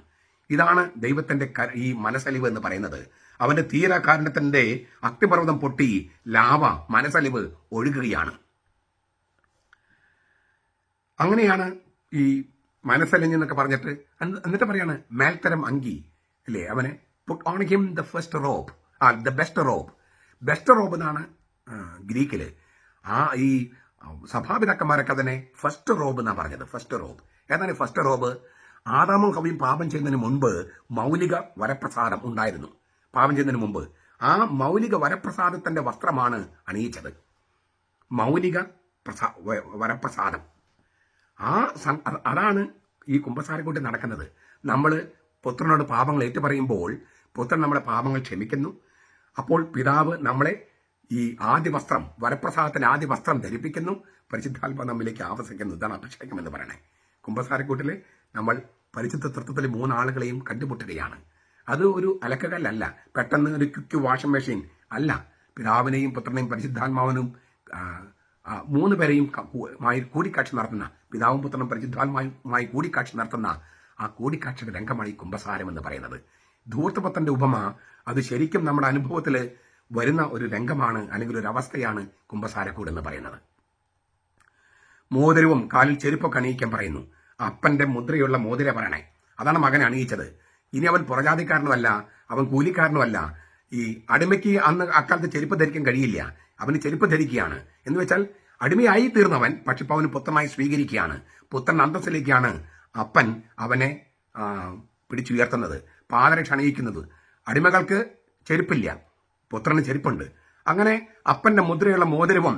ഇതാണ് ദൈവത്തിന്റെ ഈ മനസ്സലിവ് എന്ന് പറയുന്നത്. അവന്റെ തീരകാരണത്തിന്റെ അഗ്നിപർവ്വതം പൊട്ടി ലാവ മനസ്സലിവ് ഒഴുകുകയാണ്. അങ്ങനെയാണ് ഈ മനസ്സലിഞ്ഞെന്നൊക്കെ പറഞ്ഞിട്ട് എന്നിട്ട് പറയാണ് മേൽത്തരം അങ്കി അല്ലേ, അവനെ put on him the first Rob, the best Rob. Best Rob എന്നാണ് ഗ്രീക്കില്. ഈ സഭാപിതാക്കന്മാരൊക്കെ അതിനെ ഫസ്റ്റ് റോബ് എന്നാണ് പറഞ്ഞത്. ഫസ്റ്റ് റോബ് ഏതാണ് ഫസ്റ്റ് റോബ്? ആദാമും ഹവ്വയും പാപം ചെയ്യുന്നതിന് മുൻപ് മൗലിക വരപ്രസാദം ഉണ്ടായിരുന്നു. പാപം ചെയ്യുന്നതിന് മുമ്പ് ആ മൗലിക വരപ്രസാദത്തിന്റെ വസ്ത്രമാണ് അണിയിച്ചത്. മൗലിക വരപ്രസാദം അതാണ് ഈ കുമ്പസാരക്കൂട്ടി നടക്കുന്നത്. നമ്മൾ പുത്രനോട് പാപങ്ങൾ ഏറ്റുപറയുമ്പോൾ പുത്രൻ നമ്മുടെ പാപങ്ങൾ ക്ഷമിക്കുന്നു. അപ്പോൾ പിതാവ് നമ്മളെ ഈ ആദ്യ വസ്ത്രം, വരപ്രസാദത്തിന് ആദ്യ വസ്ത്രം ധരിപ്പിക്കുന്നു. പരിശുദ്ധാത്മ നമ്മിലേക്ക് ആവസിക്കുന്നു. ഇതാണ് അഭിഷേകം എന്ന് പറയണേ. കുമ്പസാരക്കൂട്ടിൽ നമ്മൾ പരിശുദ്ധ തത്വത്തിൽ 3 ആളുകളെയും കണ്ടുമുട്ടുകയാണ്. അത് ഒരു അലക്കകല്ലല്ല, പെട്ടെന്ന് ഒരു ക്വിക്ക് വാഷിംഗ് മെഷീൻ അല്ല. പിതാവിനെയും പുത്രനെയും പരിശുദ്ധാത്മാവിനും 3 പേരെയും കൂടിക്കാഴ്ച നടത്തുന്ന, പിതാവും പുത്രനും പരിശുദ്ധാത്മാവുമായി കൂടിക്കാഴ്ച നടത്തുന്ന ആ കൂടിക്കാഴ്ചയുടെ രംഗമാണ് ഈ കുമ്പസാരം എന്ന് പറയുന്നത്. ധൂർത്തപുത്രന്റെ ഉപമ അത് ശരിക്കും നമ്മുടെ അനുഭവത്തിൽ വരുന്ന ഒരു രംഗമാണ്, അല്ലെങ്കിൽ ഒരു അവസ്ഥയാണ് കുമ്പസാരക്കൂട് എന്ന് പറയുന്നത്. മോതിരവും കാലിൽ ചെരുപ്പൊക്കെ അണിയിക്കാൻ പറയുന്നു. അപ്പന്റെ മുദ്രയുള്ള മോതിര പറയണേ, അതാണ് മകനെ അണിയിച്ചത്. ഇനി അവൻ പുറജാതിക്കാരനുമല്ല, അവൻ കൂലിക്കാരനുമല്ല. ഈ അടിമയ്ക്ക് അന്ന് അക്കാലത്ത് ചെരുപ്പ് ധരിക്കാൻ കഴിയില്ല, അവന് ചെരുപ്പ് ധരിക്കുകയാണ്. എന്ന് വെച്ചാൽ അടിമയായി തീർന്നവൻ പക്ഷെ ഇപ്പോൾ അവന് പുത്രനായി സ്വീകരിക്കുകയാണ്. പുത്രൻ അന്തസ്സിലേക്കാണ് അപ്പൻ അവനെ പിടിച്ചുയർത്തുന്നത്, പാദരക്ഷ അണിയിക്കുന്നത്. അടിമകൾക്ക് ചെരുപ്പില്ല, പുത്രന് ചെരുപ്പുണ്ട്. അങ്ങനെ അപ്പന്റെ മുദ്രയുള്ള മോതിരവും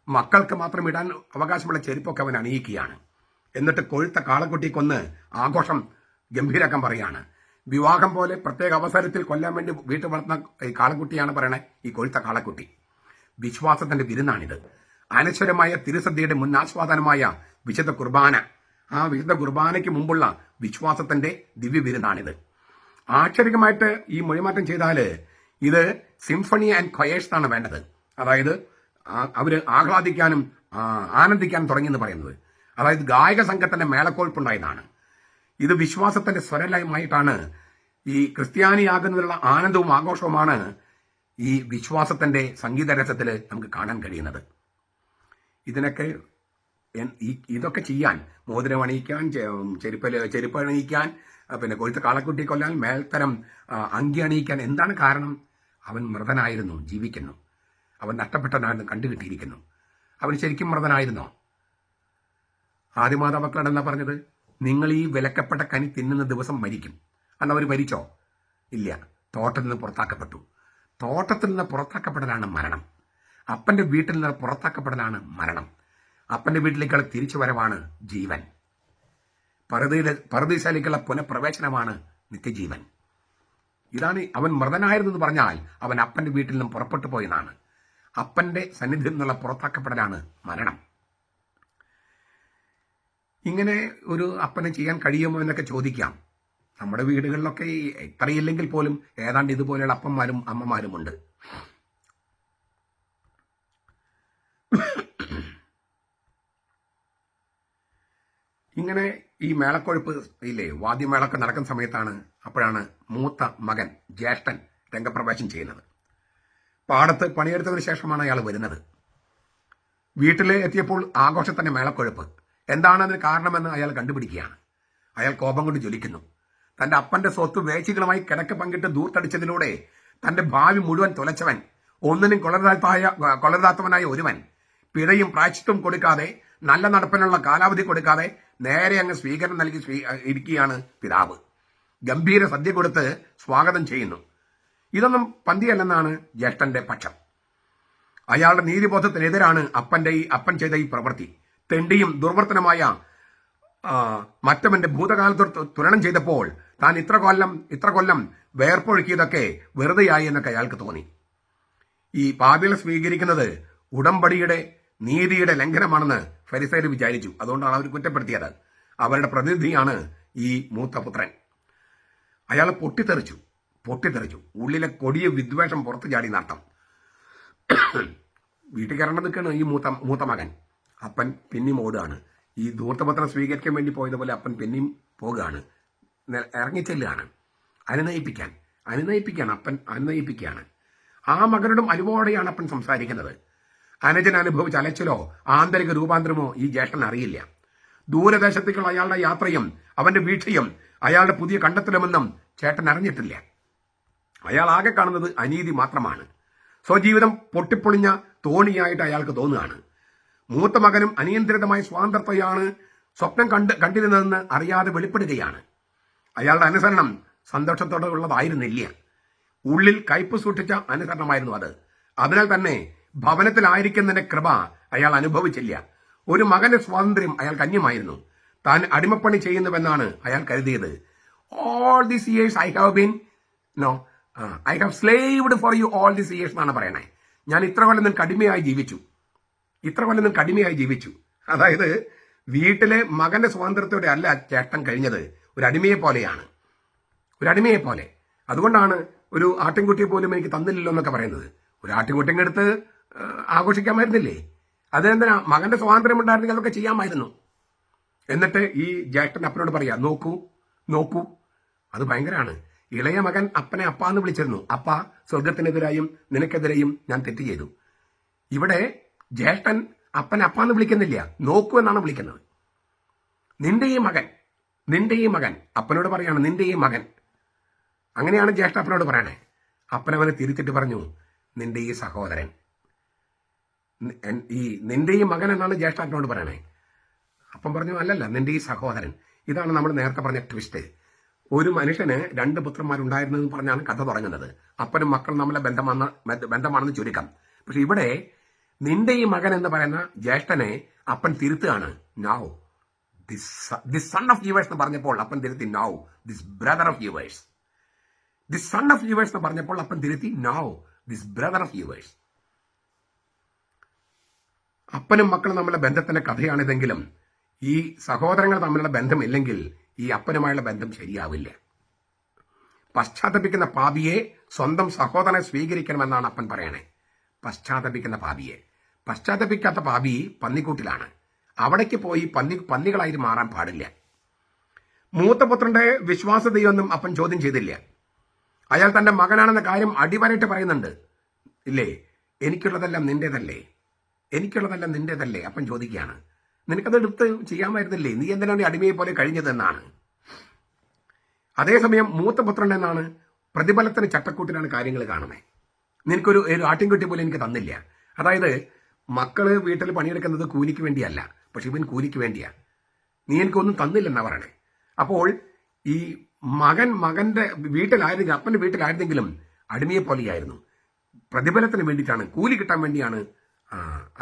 മക്കൾക്ക് മാത്രം ഇടാൻ അവകാശമുള്ള ചെരുപ്പൊക്കെ അവൻ അണിയിക്കുകയാണ്. എന്നിട്ട് കൊഴുത്ത കാളക്കുട്ടി കൊന്ന് ആഘോഷം ഗംഭീരാക്കാൻ പറയാണ്. വിവാഹം പോലെ പ്രത്യേക അവസരത്തിൽ കൊല്ലാൻ വേണ്ടി വീട്ടിൽ വളർത്തുന്ന ഈ കാളക്കുട്ടിയാണ് പറയണേ, ഈ കൊഴുത്ത കാളക്കുട്ടി. വിശ്വാസത്തിന്റെ വിരുന്നാണിത്. അനശ്വരമായ തിരുസദ്യയുടെ മുന്നാസ്വാദനമായ വിശുദ്ധ കുർബാന, ആ വിശുദ്ധ കുർബാനയ്ക്ക് മുമ്പുള്ള വിശ്വാസത്തിന്റെ ദിവ്യ വിരുന്നാണിത്. ആക്ഷരികമായിട്ട് ഈ മൊഴിമാറ്റം ചെയ്താൽ ഇത് സിംഫണി ആൻഡ് ക്വയേഴ്സ് ആണ് വേണ്ടത്. അതായത് അവര് ആഹ്ലാദിക്കാനും ആനന്ദിക്കാനും തുടങ്ങിയെന്ന് പറയുന്നത്. അതായത് ഗായക സംഘത്തിന്റെ മേളക്കോൾപ്പുണ്ടായതാണ്. ഇത് വിശ്വാസത്തിന്റെ സ്വരലയമായിട്ടാണ്. ഈ ക്രിസ്ത്യാനിയാകുന്നതിലുള്ള ആനന്ദവും ആഘോഷവുമാണ് ഈ വിശ്വാസത്തിന്റെ സംഗീതരസത്തിൽ നമുക്ക് കാണാൻ കഴിയുന്നത്. ഇതൊക്കെ ചെയ്യാൻ, മോതിരം അണിയിക്കാൻ, ചെരുപ്പ് അണിയിക്കാൻ, പിന്നെ കൊഴുത്ത കാളക്കുട്ടി കൊല്ലാൻ, മേൽത്തരം അങ്കി അണിയിക്കാൻ എന്താണ് കാരണം? അവൻ മൃതനായിരുന്നു, ജീവിക്കുന്നു. അവൻ നഷ്ടപ്പെട്ടനായിരുന്നു, കണ്ടുകിട്ടിയിരിക്കുന്നു. അവൻ ശരിക്കും മൃതനായിരുന്നോ? ആദിമാതാമക്കളോട് എന്നാ പറഞ്ഞത്? നിങ്ങൾ ഈ വിലക്കപ്പെട്ട കനി തിന്നുന്ന ദിവസം മരിക്കും. അന്ന് അവർ മരിച്ചോ? ഇല്ല, തോട്ടത്തിൽ നിന്ന് പുറത്താക്കപ്പെട്ടു. തോട്ടത്തിൽ നിന്ന് പുറത്താക്കപ്പെടലാണ് മരണം. അപ്പന്റെ വീട്ടിൽ നിന്ന് പുറത്താക്കപ്പെടലാണ് മരണം. അപ്പന്റെ വീട്ടിലേക്കുള്ള തിരിച്ചുവരവാണ് ജീവൻ. പറുദീസയിലേക്കുള്ള പുനഃപ്രവേശനമാണ് നിത്യജീവൻ. ഇതാണ് അവൻ മൃതനായിരുന്നെന്ന് പറഞ്ഞാൽ അവൻ അപ്പന്റെ വീട്ടിൽ നിന്നും പുറപ്പെട്ടു പോയെന്നാണ്. അപ്പന്റെ സന്നിധിയിൽ നിന്നുള്ള പുറത്താക്കപ്പെടലാണ് മരണം. ഇങ്ങനെ ഒരു അപ്പനെ ചെയ്യാൻ കഴിയുമോ എന്നൊക്കെ ചോദിക്കാം. നമ്മുടെ വീടുകളിലൊക്കെ ഇത്രയില്ലെങ്കിൽ പോലും ഏതാണ്ട് ഇതുപോലെയുള്ള അപ്പന്മാരും അമ്മമാരുമുണ്ട്. ഇങ്ങനെ ഈ മേളക്കൊഴുപ്പ് ഇല്ലേ, വാദ്യമേളൊക്കെ നടക്കുന്ന സമയത്താണ്, അപ്പോഴാണ് മൂത്ത മകൻ ജ്യേഷ്ഠൻ രംഗപ്രവേശം ചെയ്യുന്നത്. പാടത്ത് പണിയെടുത്തതിന് ശേഷമാണ് അയാൾ വരുന്നത്. വീട്ടിൽ എത്തിയപ്പോൾ ആഘോഷത്തിന്റെ മേളക്കൊഴുപ്പ്. എന്താണ് അതിന് കാരണമെന്ന് അയാൾ കണ്ടുപിടിക്കുകയാണ്. അയാൾ കോപം കൊണ്ട് ജ്വലിക്കുന്നു. തന്റെ അപ്പന്റെ സ്വത്ത് വേച്ചികളുമായി കിടക്ക് പങ്കിട്ട് ദൂർത്തടിച്ചതിലൂടെ തന്റെ ഭാവി മുഴുവൻ തുലച്ചവൻ, ഒന്നിനും കൊള്ളരുതാത്തവനായ ഒരുവൻ, പിഴയും പ്രായശ്ചിത്തവും കൊടുക്കാതെ, നല്ല നടപ്പിനുള്ള കാലാവധി കൊടുക്കാതെ നേരെ അങ്ങ് സ്വീകരണം നൽകി ഇരിക്കുകയാണ് പിതാവ്. ഗംഭീര സദ്യ കൊടുത്ത് സ്വാഗതം ചെയ്യുന്നു. ഇതൊന്നും പന്തിയല്ലെന്നാണ് ജ്യേഷ്ഠന്റെ പക്ഷം. അയാളുടെ നീതിബോധത്തിനെതിരാണ് അപ്പൻ ചെയ്ത ഈ പ്രവൃത്തി. തെണ്ടിയും ദുർവർത്തനമായ മറ്റവന്റെ ഭൂതകാലത്ത് തുരണം ചെയ്തപ്പോൾ താൻ ഇത്ര കൊല്ലം വേർപ്പൊഴുക്കിയതൊക്കെ വെറുതെയായി എന്നൊക്കെ അയാൾക്ക് തോന്നി. ഈ പാപികളെ സ്വീകരിക്കുന്നത് ഉടമ്പടിയുടെ നീതിയുടെ ലംഘനമാണെന്ന് ഫരിസയർ വിചാരിച്ചു. അതുകൊണ്ടാണ് അവർ കുറ്റപ്പെടുത്തിയത്. അവരുടെ പ്രതിനിധിയാണ് ഈ മൂത്ത പുത്രൻ. അയാൾ പൊട്ടിത്തെറിച്ചു. ഉള്ളിലെ കൊടിയ വിദ്വേഷം പുറത്തു ചാടി നടത്തം. വീട്ടിൽ കയറേണ്ട നിൽക്കുകയാണ് ഈ മൂത്ത മകൻ. അപ്പൻ പിന്നെയും ഓടുകയാണ്. ഈ ധൂർത്തപത്രം സ്വീകരിക്കാൻ വേണ്ടി പോയതുപോലെ അപ്പൻ പിന്നെയും പോകുകയാണ്, ഇറങ്ങിച്ചെല്ലുകയാണ്. അനുനയിപ്പിക്കാൻ അപ്പൻ അനുനയിപ്പിക്കുകയാണ്. ആ മകനോടും അനുഭവോടെയാണ് അപ്പൻ സംസാരിക്കുന്നത്. അനുജൻ അനുഭവിച്ച അലച്ചിലോ ആന്തരിക രൂപാന്തരമോ ഈ ജ്യേഷ്ഠൻ അറിയില്ല. ദൂരദേശത്തേക്കുള്ള അയാളുടെ യാത്രയും അവന്റെ വീഴ്ചയും അയാളുടെ പുതിയ കണ്ടെത്തലുമെന്നും ചേട്ടൻ അറിഞ്ഞിട്ടില്ല. അയാൾ ആകെ കാണുന്നത് അനീതി മാത്രമാണ്. സ്വജീവിതം പൊട്ടിപ്പൊളിഞ്ഞ തോണിയായിട്ട് അയാൾക്ക് തോന്നുകയാണ്. മൂത്ത മകനും അനിയന്ത്രിതമായ സ്വാതന്ത്ര്യത്തെയാണ് സ്വപ്നം കണ്ടിരുന്നതെന്ന് അറിയാതെ വെളിപ്പെടുകയാണ്. അയാളുടെ അനുസരണം സന്തോഷത്തോടെ ഉള്ളതായിരുന്നില്ല. ഉള്ളിൽ കയ്പ് സൂക്ഷിച്ച അനുസരണമായിരുന്നു അത്. അതിനാൽ തന്നെ ഭവനത്തിലായിരിക്കുന്നതിന്റെ കൃപ അയാൾ അനുഭവിച്ചില്ല. ഒരു മകന്റെ സ്വാതന്ത്ര്യം അയാൾക്ക് അന്യമായിരുന്നു. താൻ അടിമപ്പണി ചെയ്യുന്നുവെന്നാണ് അയാൾ കരുതിയത്. All these years I have slaved for you all these years എന്നാണ് പറയണേ. ഞാൻ ഇത്ര കൊല്ലം നിനക്ക് അടിമയായി ജീവിച്ചു. അതായത് വീട്ടിലെ മകന്റെ സ്വാതന്ത്ര്യത്തോടെ അല്ല ചേട്ടൻ കഴിഞ്ഞത്, ഒരു അടിമയെ പോലെ. അതുകൊണ്ടാണ് ഒരു ആട്ടിൻകുട്ടിയെ പോലും എനിക്ക് തന്നില്ലല്ലോ എന്നൊക്കെ പറയുന്നത്. ഒരു ആട്ടിൻകുട്ടിയെ എടുത്ത് ആഘോഷിക്കാമായിരുന്നില്ലേ? അതെന്തിനാ? മകന്റെ സ്വാതന്ത്ര്യം ഉണ്ടായിരുന്നെങ്കിൽ അതൊക്കെ ചെയ്യാമായിരുന്നു. എന്നിട്ട് ഈ ജ്യേഷ്ഠൻ അപ്പനോട് പറയാ, നോക്കൂ. അത് ഭയങ്കരമാണ്. ഇളയ മകൻ അപ്പനെ അപ്പ എന്ന് വിളിച്ചിരുന്നു. അപ്പ, സ്വർഗത്തിനെതിരായും നിനക്കെതിരെയും ഞാൻ തെറ്റ് ചെയ്തു. ഇവിടെ ജ്യേഷ്ഠൻ അപ്പനെ അപ്പ എന്ന് വിളിക്കുന്നില്ല, നോക്കൂ എന്നാണ് വിളിക്കുന്നത്. നിന്റെ ഈ മകൻ അപ്പനോട് പറയാണ്, നിന്റെ ഈ മകൻ. അങ്ങനെയാണ് ജ്യേഷ്ഠ അപ്പനോട് പറയണേ. അപ്പനവനെ തിരിച്ചിട്ട് പറഞ്ഞു, നിന്റെ ഈ സഹോദരൻ. നിന്റെ ഈ മകൻ എന്നാണ് ജ്യേഷ്ഠ അപ്പനോട് പറയണേ. അപ്പം പറഞ്ഞു, അല്ലല്ല, നിന്റെ ഈ സഹോദരൻ. ഇതാണ് നമ്മൾ നേരത്തെ പറഞ്ഞ ട്വിസ്റ്റ്. ഒരു മനുഷ്യന് 2 പുത്രന്മാരുണ്ടായിരുന്നെന്ന് പറഞ്ഞാണ് കഥ തുടങ്ങുന്നത്. അപ്പനും മക്കളും നമ്മളെ ബന്ധമാണെന്ന് ചുരുക്കം. പക്ഷെ ഇവിടെ നിന്റെ ഈ മകൻ എന്ന് പറയുന്ന ജ്യേഷ്ഠനെ അപ്പൻ തിരുത്തുകയാണ്. Now this son of yours എന്ന് പറഞ്ഞപ്പോൾ അപ്പൻ തിരുത്തി, now this brother of yours. This son of yours എന്ന് പറഞ്ഞപ്പോൾ അപ്പൻ തിരുത്തി, now this brother of yours. അപ്പനും മക്കളും തമ്മിലുള്ള ബന്ധത്തിന്റെ കഥയാണിതെങ്കിലും ഈ സഹോദരങ്ങൾ തമ്മിലുള്ള ബന്ധമില്ലെങ്കിൽ ഈ അപ്പനുമായുള്ള ബന്ധം ശരിയാവില്ല. പശ്ചാത്തപിക്കുന്ന പാപിയെ സ്വന്തം സഹോദരനെ സ്വീകരിക്കണമെന്നാണ് അപ്പൻ പറയണേ. പശ്ചാത്തപിക്കാത്ത പാപി പന്നിക്കൂട്ടിലാണ്. അവിടേക്ക് പോയി പന്നികളായിട്ട് മാറാൻ പാടില്ല. മൂത്തപുത്രന്റെ വിശ്വാസതയൊന്നും അപ്പൻ ചോദ്യം ചെയ്തില്ല. അയാൾ തന്റെ മകനാണെന്ന കാര്യം അടിവരയിട്ട് പറയുന്നുണ്ട്. ഇല്ലേ, എനിക്കുള്ളതെല്ലാം നിന്റേതല്ലേ അപ്പൻ ചോദിക്കുകയാണ്. നിനക്കത് എടുത്ത് ചെയ്യാമായിരുന്നില്ലേ? നീ എന്തിനാണ് അടിമയെ പോലെ കഴിഞ്ഞതെന്നാണ്. അതേസമയം മൂത്തപുത്രൻ എന്നാണ് പ്രതിഫലത്തിന് ചട്ടക്കൂട്ടിലാണ് കാര്യങ്ങൾ കാണുന്നത്. നിനക്കൊരു ആട്ടിൻകുട്ടി പോലും എനിക്ക് തന്നില്ല. അതായത് മക്കള് വീട്ടിൽ പണിയെടുക്കുന്നത് കൂലിക്ക് വേണ്ടിയല്ല, പക്ഷെ ഇവൻ കൂലിക്ക് വേണ്ടിയാ. നീ എനിക്കൊന്നും തന്നില്ലെന്നാ പറയണേ. അപ്പോൾ ഈ മകന്റെ വീട്ടിലായിരുന്നെങ്കിൽ, അപ്പന്റെ വീട്ടിലായിരുന്നെങ്കിലും അടിമയെ പോലെയായിരുന്നു. പ്രതിഫലത്തിന് വേണ്ടിയിട്ടാണ്, കൂലി കിട്ടാൻ വേണ്ടിയാണ്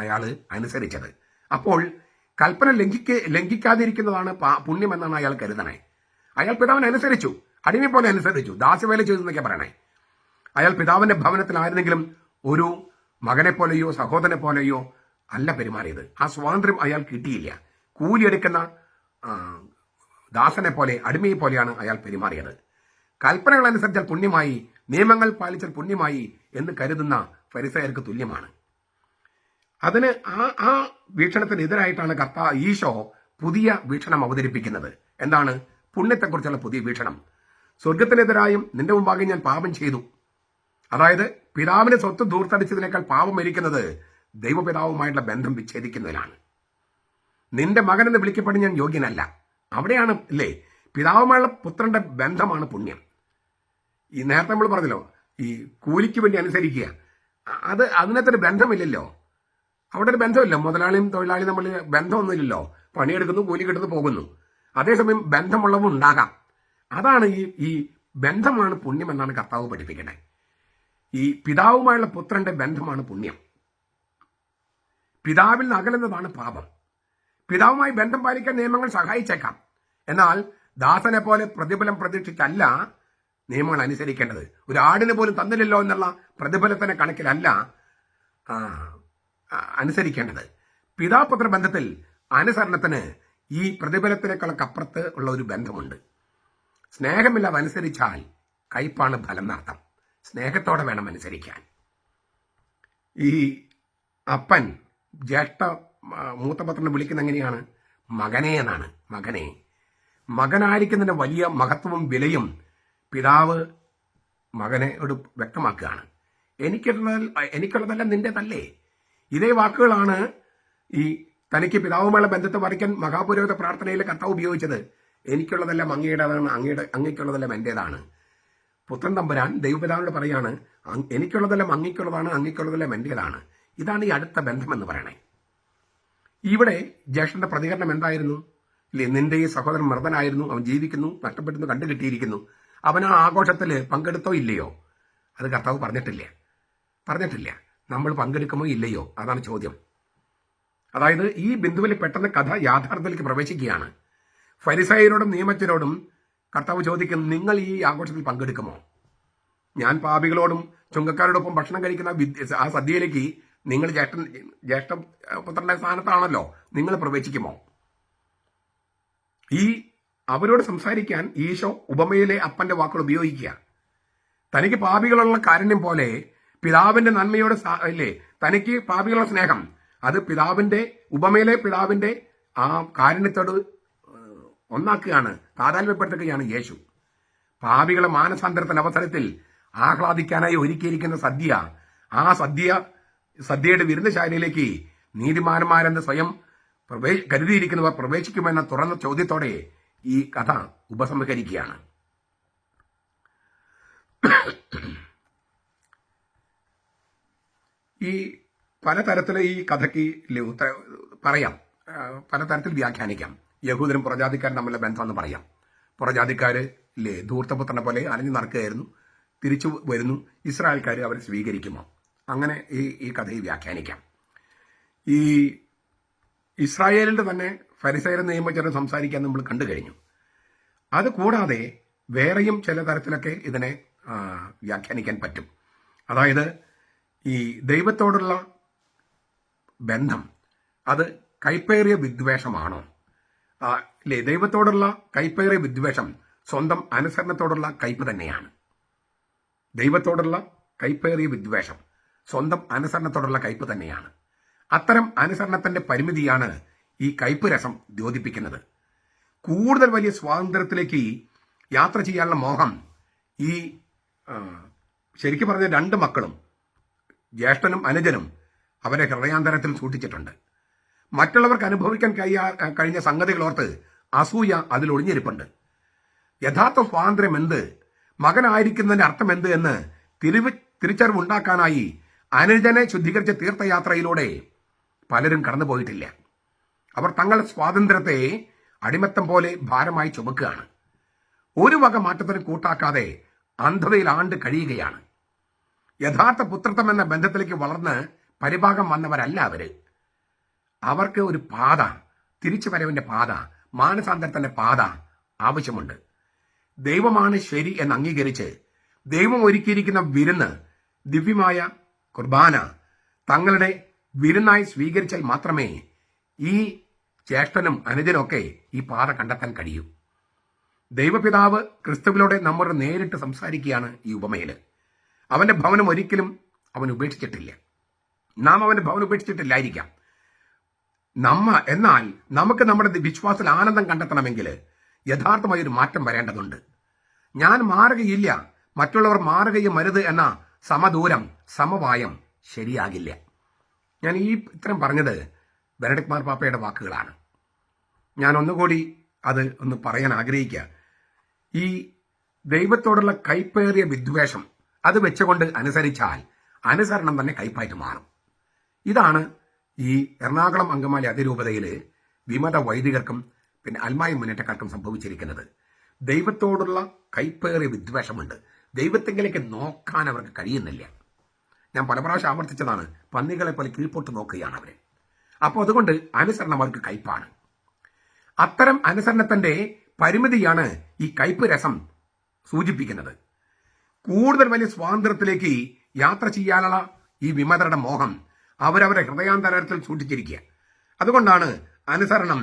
അയാള് അനുസരിച്ചത്. അപ്പോൾ കൽപ്പന ലംഘിക്കാതിരിക്കുന്നതാണ് പുണ്യമെന്നാണ് അയാൾ കരുതണേ. അയാൾ പിതാവിനെ അനുസരിച്ചു, അടിമയെ പോലെ അനുസരിച്ചു, ദാസ്യവേല ചെയ്തു എന്നൊക്കെ പറയണേ. അയാൾ പിതാവിന്റെ ഭവനത്തിലായിരുന്നെങ്കിലും ഒരു മകനെ പോലെയോ സഹോദരനെ പോലെയോ അല്ല പെരുമാറിയത്. ആ സ്വാതന്ത്ര്യം അയാൾ കിട്ടിയില്ല. കൂലിയെടുക്കുന്ന ദാസനെ പോലെ, അടിമയെ പോലെയാണ് അയാൾ പെരുമാറിയത്. കൽപ്പനകൾ അനുസരിച്ചാൽ പുണ്യമായി, നിയമങ്ങൾ പാലിച്ചാൽ പുണ്യമായി എന്ന് കരുതുന്ന ഫരിസയർക്ക് തുല്യമാണ്. അതിന് ആ വീക്ഷണത്തിനെതിരായിട്ടാണ് ഈശോ പുതിയ വീക്ഷണം അവതരിപ്പിക്കുന്നത്. എന്താണ്? പുണ്യത്തെക്കുറിച്ചുള്ള പുതിയ വീക്ഷണം. സ്വർഗത്തിനെതിരായും നിന്റെ മുമ്പാകെ ഞാൻ പാപം ചെയ്തു. അതായത് പിതാവിന് സ്വത്ത് ധൂർത്തടിച്ചതിനേക്കാൾ പാപം ഇരിക്കുന്നത് ദൈവപിതാവുമായിട്ടുള്ള ബന്ധം വിച്ഛേദിക്കുന്നതിലാണ്. നിന്റെ മകൻ എന്ന് വിളിക്കപ്പെടാൻ ഞാൻ യോഗ്യനല്ല. അവിടെയാണ് അല്ലേ പിതാവുമായുള്ള പുത്രന്റെ ബന്ധമാണ് പുണ്യം. ഈ നേരത്തെ നമ്മൾ പറഞ്ഞല്ലോ, ഈ കൂലിക്ക് വേണ്ടി അനുസരിക്കുക, അതിനകത്തൊരു ബന്ധമില്ലല്ലോ. അവിടെ ഒരു ബന്ധമില്ല. മുതലാളിയും തൊഴിലാളിയും തമ്മിൽ ബന്ധമൊന്നുമില്ലല്ലോ. പണിയെടുക്കുന്നു, കൂലി കിട്ടുന്നു, പോകുന്നു. അതേസമയം ബന്ധമുള്ളവ ഉണ്ടാകാം. അതാണ് ഈ ബന്ധമാണ് പുണ്യം എന്നാണ് കർത്താവ് പഠിപ്പിക്കുന്നത്. ഈ പിതാവുമായുള്ള പുത്രന്റെ ബന്ധമാണ് പുണ്യം. പിതാവിൽ നിന്ന് അകലുന്നതാണ് പാപം. പിതാവുമായി ബന്ധം പാലിക്കാൻ നിയമങ്ങൾ സഹായിച്ചേക്കാം. എന്നാൽ ദാസനെ പോലെ പ്രതിഫലം പ്രതീക്ഷിച്ചല്ല നിയമങ്ങൾ അനുസരിക്കേണ്ടത്. ഒരു ആടിന് പോലും തന്നില്ലല്ലോ എന്നുള്ള പ്രതിഫലത്തിന്റെ കണക്കിലല്ല അനുസരിക്കേണ്ടത്. പിതാപുത്ര ബന്ധത്തിൽ അനുസരണത്തിന് ഈ പ്രതിഫലത്തിനേക്കാളൊക്കെ അപ്പുറത്ത് ഉള്ള ഒരു ബന്ധമുണ്ട്. സ്നേഹമില്ലാതെ അനുസരിച്ചാൽ കയ്പാണ് ഫലം എന്നർത്ഥം. സ്നേഹത്തോടെ വേണം അനുസരിക്കാൻ. ഈ അപ്പൻ ജ്യേഷ്ഠ മൂത്തപുത്രനെ വിളിക്കുന്ന എങ്ങനെയാണ്? മകനെ എന്നാണ്. മകനെ. മകനായിരിക്കുന്നതിന്റെ വലിയ മഹത്വവും വിലയും പിതാവ് മകനോട് വ്യക്തമാക്കുകയാണ്. എനിക്കുള്ളതെല്ലാം നിന്റേതല്ലേ. ഇതേ വാക്കുകളാണ് ഈ തനിക്ക് പിതാവുമായുള്ള ബന്ധത്തെ വരയ്ക്കാൻ മഹാപുരോഹിത പ്രാർത്ഥനയിൽ കർത്താവ് ഉപയോഗിച്ചത്. എനിക്കുള്ളതെല്ലാം അങ്ങയുടേതാണ്, അങ്ങയ്ക്കുള്ളതെല്ലാം എന്റേതാണ്. പുത്രൻ തമ്പുരാൻ ദൈവപിതാവിനോട് പറയാണ്, എനിക്കുള്ളതെല്ലാം അങ്ങയ്ക്കുള്ളതാണ്, അങ്ങയ്ക്കുള്ളതെല്ലാം എന്റേതാണ്. ഇതാണ് ഈ അടുത്ത ബന്ധമെന്ന് പറയണേ. ഇവിടെ ജ്യേഷ്ഠന്റെ പ്രതികരണം എന്തായിരുന്നു? ഇല്ലേ, നിന്റെ ഈ സഹോദരൻ മൃതനായിരുന്നു, അവൻ ജീവിക്കുന്നു, നഷ്ടപ്പെടുന്നു, കണ്ടുകിട്ടിയിരിക്കുന്നു. അവൻ ആ ആഘോഷത്തിൽ പങ്കെടുത്തോ ഇല്ലയോ? അത് കർത്താവ് പറഞ്ഞിട്ടില്ല. നമ്മൾ പങ്കെടുക്കുമോ ഇല്ലയോ? അതാണ് ചോദ്യം. അതായത് ഈ ബിന്ദുവിൽ പെട്ടെന്ന് കഥ യാഥാർത്ഥ്യത്തിലേക്ക് പ്രവേശിക്കുകയാണ്. ഫരിസയരോടും നിയമജ്ഞരോടും കർത്താവ് ചോദിക്കുന്നു, നിങ്ങൾ ഈ ആഘോഷത്തിൽ പങ്കെടുക്കുമോ? ഞാൻ പാപികളോടും ചുങ്കക്കാരോടൊപ്പം ഭക്ഷണം കഴിക്കുന്ന ആ സദ്യയിലേക്ക് നിങ്ങൾ ജ്യേഷ്ഠ പുത്രന്റെ സ്ഥാനത്താണല്ലോ, നിങ്ങൾ പ്രവേശിക്കുമോ? ഈ അവരോട് സംസാരിക്കാൻ ഈശോ ഉപമയിലെ അപ്പന്റെ വാക്കുകൾ ഉപയോഗിക്കുക. തനിക്ക് പാപികളുള്ള കാരുണ്യം പോലെ പിതാവിന്റെ നന്മയോട് ഇല്ലേ, തനിക്ക് പാപികളുടെ സ്നേഹം, അത് ഉപമയിലെ പിതാവിന്റെ ആ കാരുണ്യത്തോട് ഒന്നാക്കുകയാണ്, താതാത്മ്യപ്പെടുത്തുകയാണ് യേശു. പാപികളെ മാനസാന്തരത്തിന്റെ അവസരത്തിൽ ആഹ്ലാദിക്കാനായി ഒരുക്കിയിരിക്കുന്ന സദ്യ, ആ സദ്യയുടെ വിരുന്നശാലയിലേക്ക് നീതിമാന്മാരെന്ന് സ്വയം കരുതിയിരിക്കുന്നവർ പ്രവേശിക്കുമെന്ന തുറന്ന ചോദ്യത്തോടെ ഈ കഥ ഉപസംഹരിക്കുകയാണ്. ഈ പലതരത്തിൽ ഈ കഥയ്ക്ക് പറയാം, പലതരത്തിൽ വ്യാഖ്യാനിക്കാം. യഹൂദരും പുറജാതിക്കാരും തമ്മിലുള്ള ബന്ധമെന്ന് പറയാം. പുറജാതിക്കാര് ധൂർത്തപുത്രനെ പോലെ അലഞ്ഞു നടക്കുകയായിരുന്നു, തിരിച്ചു വരുന്നു. ഇസ്രായേൽക്കാർ അവരെ സ്വീകരിക്കുമോ? അങ്ങനെ ഈ കഥയെ വ്യാഖ്യാനിക്കാം. ഈ ഇസ്രായേലിന്റെ തന്നെ ഫരിസയരും നിയമജ്ഞരും സംസാരിക്കാൻ നമ്മൾ കണ്ടു കഴിഞ്ഞു. അത് കൂടാതെ വേറെയും ചില തരത്തിലൊക്കെ ഇതിനെ വ്യാഖ്യാനിക്കാൻ പറ്റും. അതായത് ഈ ദൈവത്തോടുള്ള ബന്ധം അത് കൈപ്പേറിയ വിദ്വേഷമാണോ? ദൈവത്തോടുള്ള കൈപ്പേറിയ വിദ്വേഷം സ്വന്തം അനുസരണത്തോടുള്ള കയ്പ് തന്നെയാണ്. ദൈവത്തോടുള്ള കൈപ്പേറിയ വിദ്വേഷം സ്വന്തം അനുസരണത്തോടുള്ള കയ്പ് തന്നെയാണ്. അത്തരം അനുസരണത്തിന്റെ പരിമിതിയാണ് ഈ കയ്പ് രസം ദ്യോതിപ്പിക്കുന്നത്. കൂടുതൽ വലിയ സ്വാതന്ത്ര്യത്തിലേക്ക് യാത്ര ചെയ്യാനുള്ള മോഹം ഈ ശരിക്കും പറഞ്ഞ രണ്ട് മക്കളും, ജ്യേഷ്ഠനും അനുജനും, അവരെ ഹൃദയാന്തരത്തിൽ സൂക്ഷിച്ചിട്ടുണ്ട്. മറ്റുള്ളവർക്ക് അനുഭവിക്കാൻ കഴിഞ്ഞ സംഗതികൾ ഓർത്ത് അസൂയ അതിൽ ഒളിഞ്ഞിരിപ്പുണ്ട്. യഥാർത്ഥ സ്വാതന്ത്ര്യം എന്ത്, മകനായിരിക്കുന്നതിന്റെ അർത്ഥം എന്ത് എന്ന് തിരിച്ചറിവുണ്ടാക്കാനായി അനുജനെ ശുദ്ധീകരിച്ച തീർത്ഥയാത്രയിലൂടെ പലരും കടന്നുപോയിട്ടില്ല. അവർ തങ്ങളുടെ സ്വാതന്ത്ര്യത്തെ അടിമത്തം പോലെ ഭാരമായി ചുമക്കുകയാണ്. ഒരു വക മാറ്റത്തിന് കൂട്ടാക്കാതെ അന്ധതയിൽ ആണ്ട് കഴിയുകയാണ്. യഥാർത്ഥ പുത്രത്വം എന്ന ബന്ധത്തിലേക്ക് വളർന്ന് പരിഭാഗം വന്നവരല്ല അവര്. അവർക്ക് ഒരു പാത, തിരിച്ചുവരവിന്റെ പാത, മാനസാന്തരത്തിന്റെ പാത ആവശ്യമുണ്ട്. ദൈവമാണ് ശരി എന്ന് അംഗീകരിച്ച് ദൈവം ഒരുക്കിയിരിക്കുന്ന വിരുന്ന്, ദിവ്യമായ കുർബാന തങ്ങളുടെ വിരുന്നായി സ്വീകരിച്ചാൽ മാത്രമേ ഈ ജ്യേഷ്ഠനും അനുജനൊക്കെ ഈ പാത കണ്ടെത്താൻ കഴിയൂ. ദൈവപിതാവ് ക്രിസ്തുവിലൂടെ നമ്മോട് നേരിട്ട് സംസാരിക്കുകയാണ് ഈ ഉപമയില്. അവന്റെ ഭവനം ഒരിക്കലും അവൻ ഉപേക്ഷിച്ചിട്ടില്ല. നാം അവന്റെ ഭവനം ഉപേക്ഷിച്ചിട്ടില്ലായിരിക്കാം. എന്നാൽ നമുക്ക് നമ്മുടെ വിശ്വാസത്തിൽ ആനന്ദം കണ്ടെത്തണമെങ്കിൽ യഥാർത്ഥമായ ഒരു മാറ്റം വരേണ്ടതുണ്ട്. ഞാൻ മാറുകയില്ല, മറ്റുള്ളവർ മാറുകയും അരുത് എന്ന സമദൂരം, സമവായം ശരിയാകില്ല. ഞാൻ ഇത്തരം പറഞ്ഞത് ബെനഡിക്ട് മാർപ്പാപ്പയുടെ വാക്കുകളാണ്. ഞാൻ ഒന്നുകൂടി അത് ഒന്ന് പറയാൻ ആഗ്രഹിക്കുക. ഈ ദൈവത്തോടുള്ള കൈപ്പേറിയ വിദ്വേഷം അത് വെച്ചുകൊണ്ട് അനുസരിച്ചാൽ അനുസരണം തന്നെ കൈപ്പായിട്ട് മാറും. ഇതാണ് ഈ എറണാകുളം അങ്കമാലി അതിരൂപതയിൽ വിമത വൈദികർക്കും പിന്നെ അൽമായി മുന്നേറ്റക്കാർക്കും സംഭവിച്ചിരിക്കുന്നത്. ദൈവത്തോടുള്ള കൈപ്പേറിയ വിദ്വേഷമുണ്ട്. ദൈവത്തെങ്കിലേക്ക് നോക്കാൻ അവർക്ക് കഴിയുന്നില്ല. ഞാൻ പല പ്രാവശ്യം ആവർത്തിച്ചതാണ്, പന്നികളെ പോലെ കീഴ്പോട്ട് നോക്കുകയാണ് അവരെ. അപ്പോൾ അതുകൊണ്ട് അനുസരണം അവർക്ക് കയ്പാണ്. അത്തരം അനുസരണത്തിന്റെ പരിമിതിയാണ് ഈ കയ്പ് രസം സൂചിപ്പിക്കുന്നത്. കൂടുതൽ വലിയ സ്വാതന്ത്ര്യത്തിലേക്ക് യാത്ര ചെയ്യാനുള്ള ഈ വിമതരുടെ മോഹം അവരവരെ ഹൃദയാന്തരത്തിൽ സൂക്ഷിച്ചിരിക്കുക. അതുകൊണ്ടാണ് അനുസരണം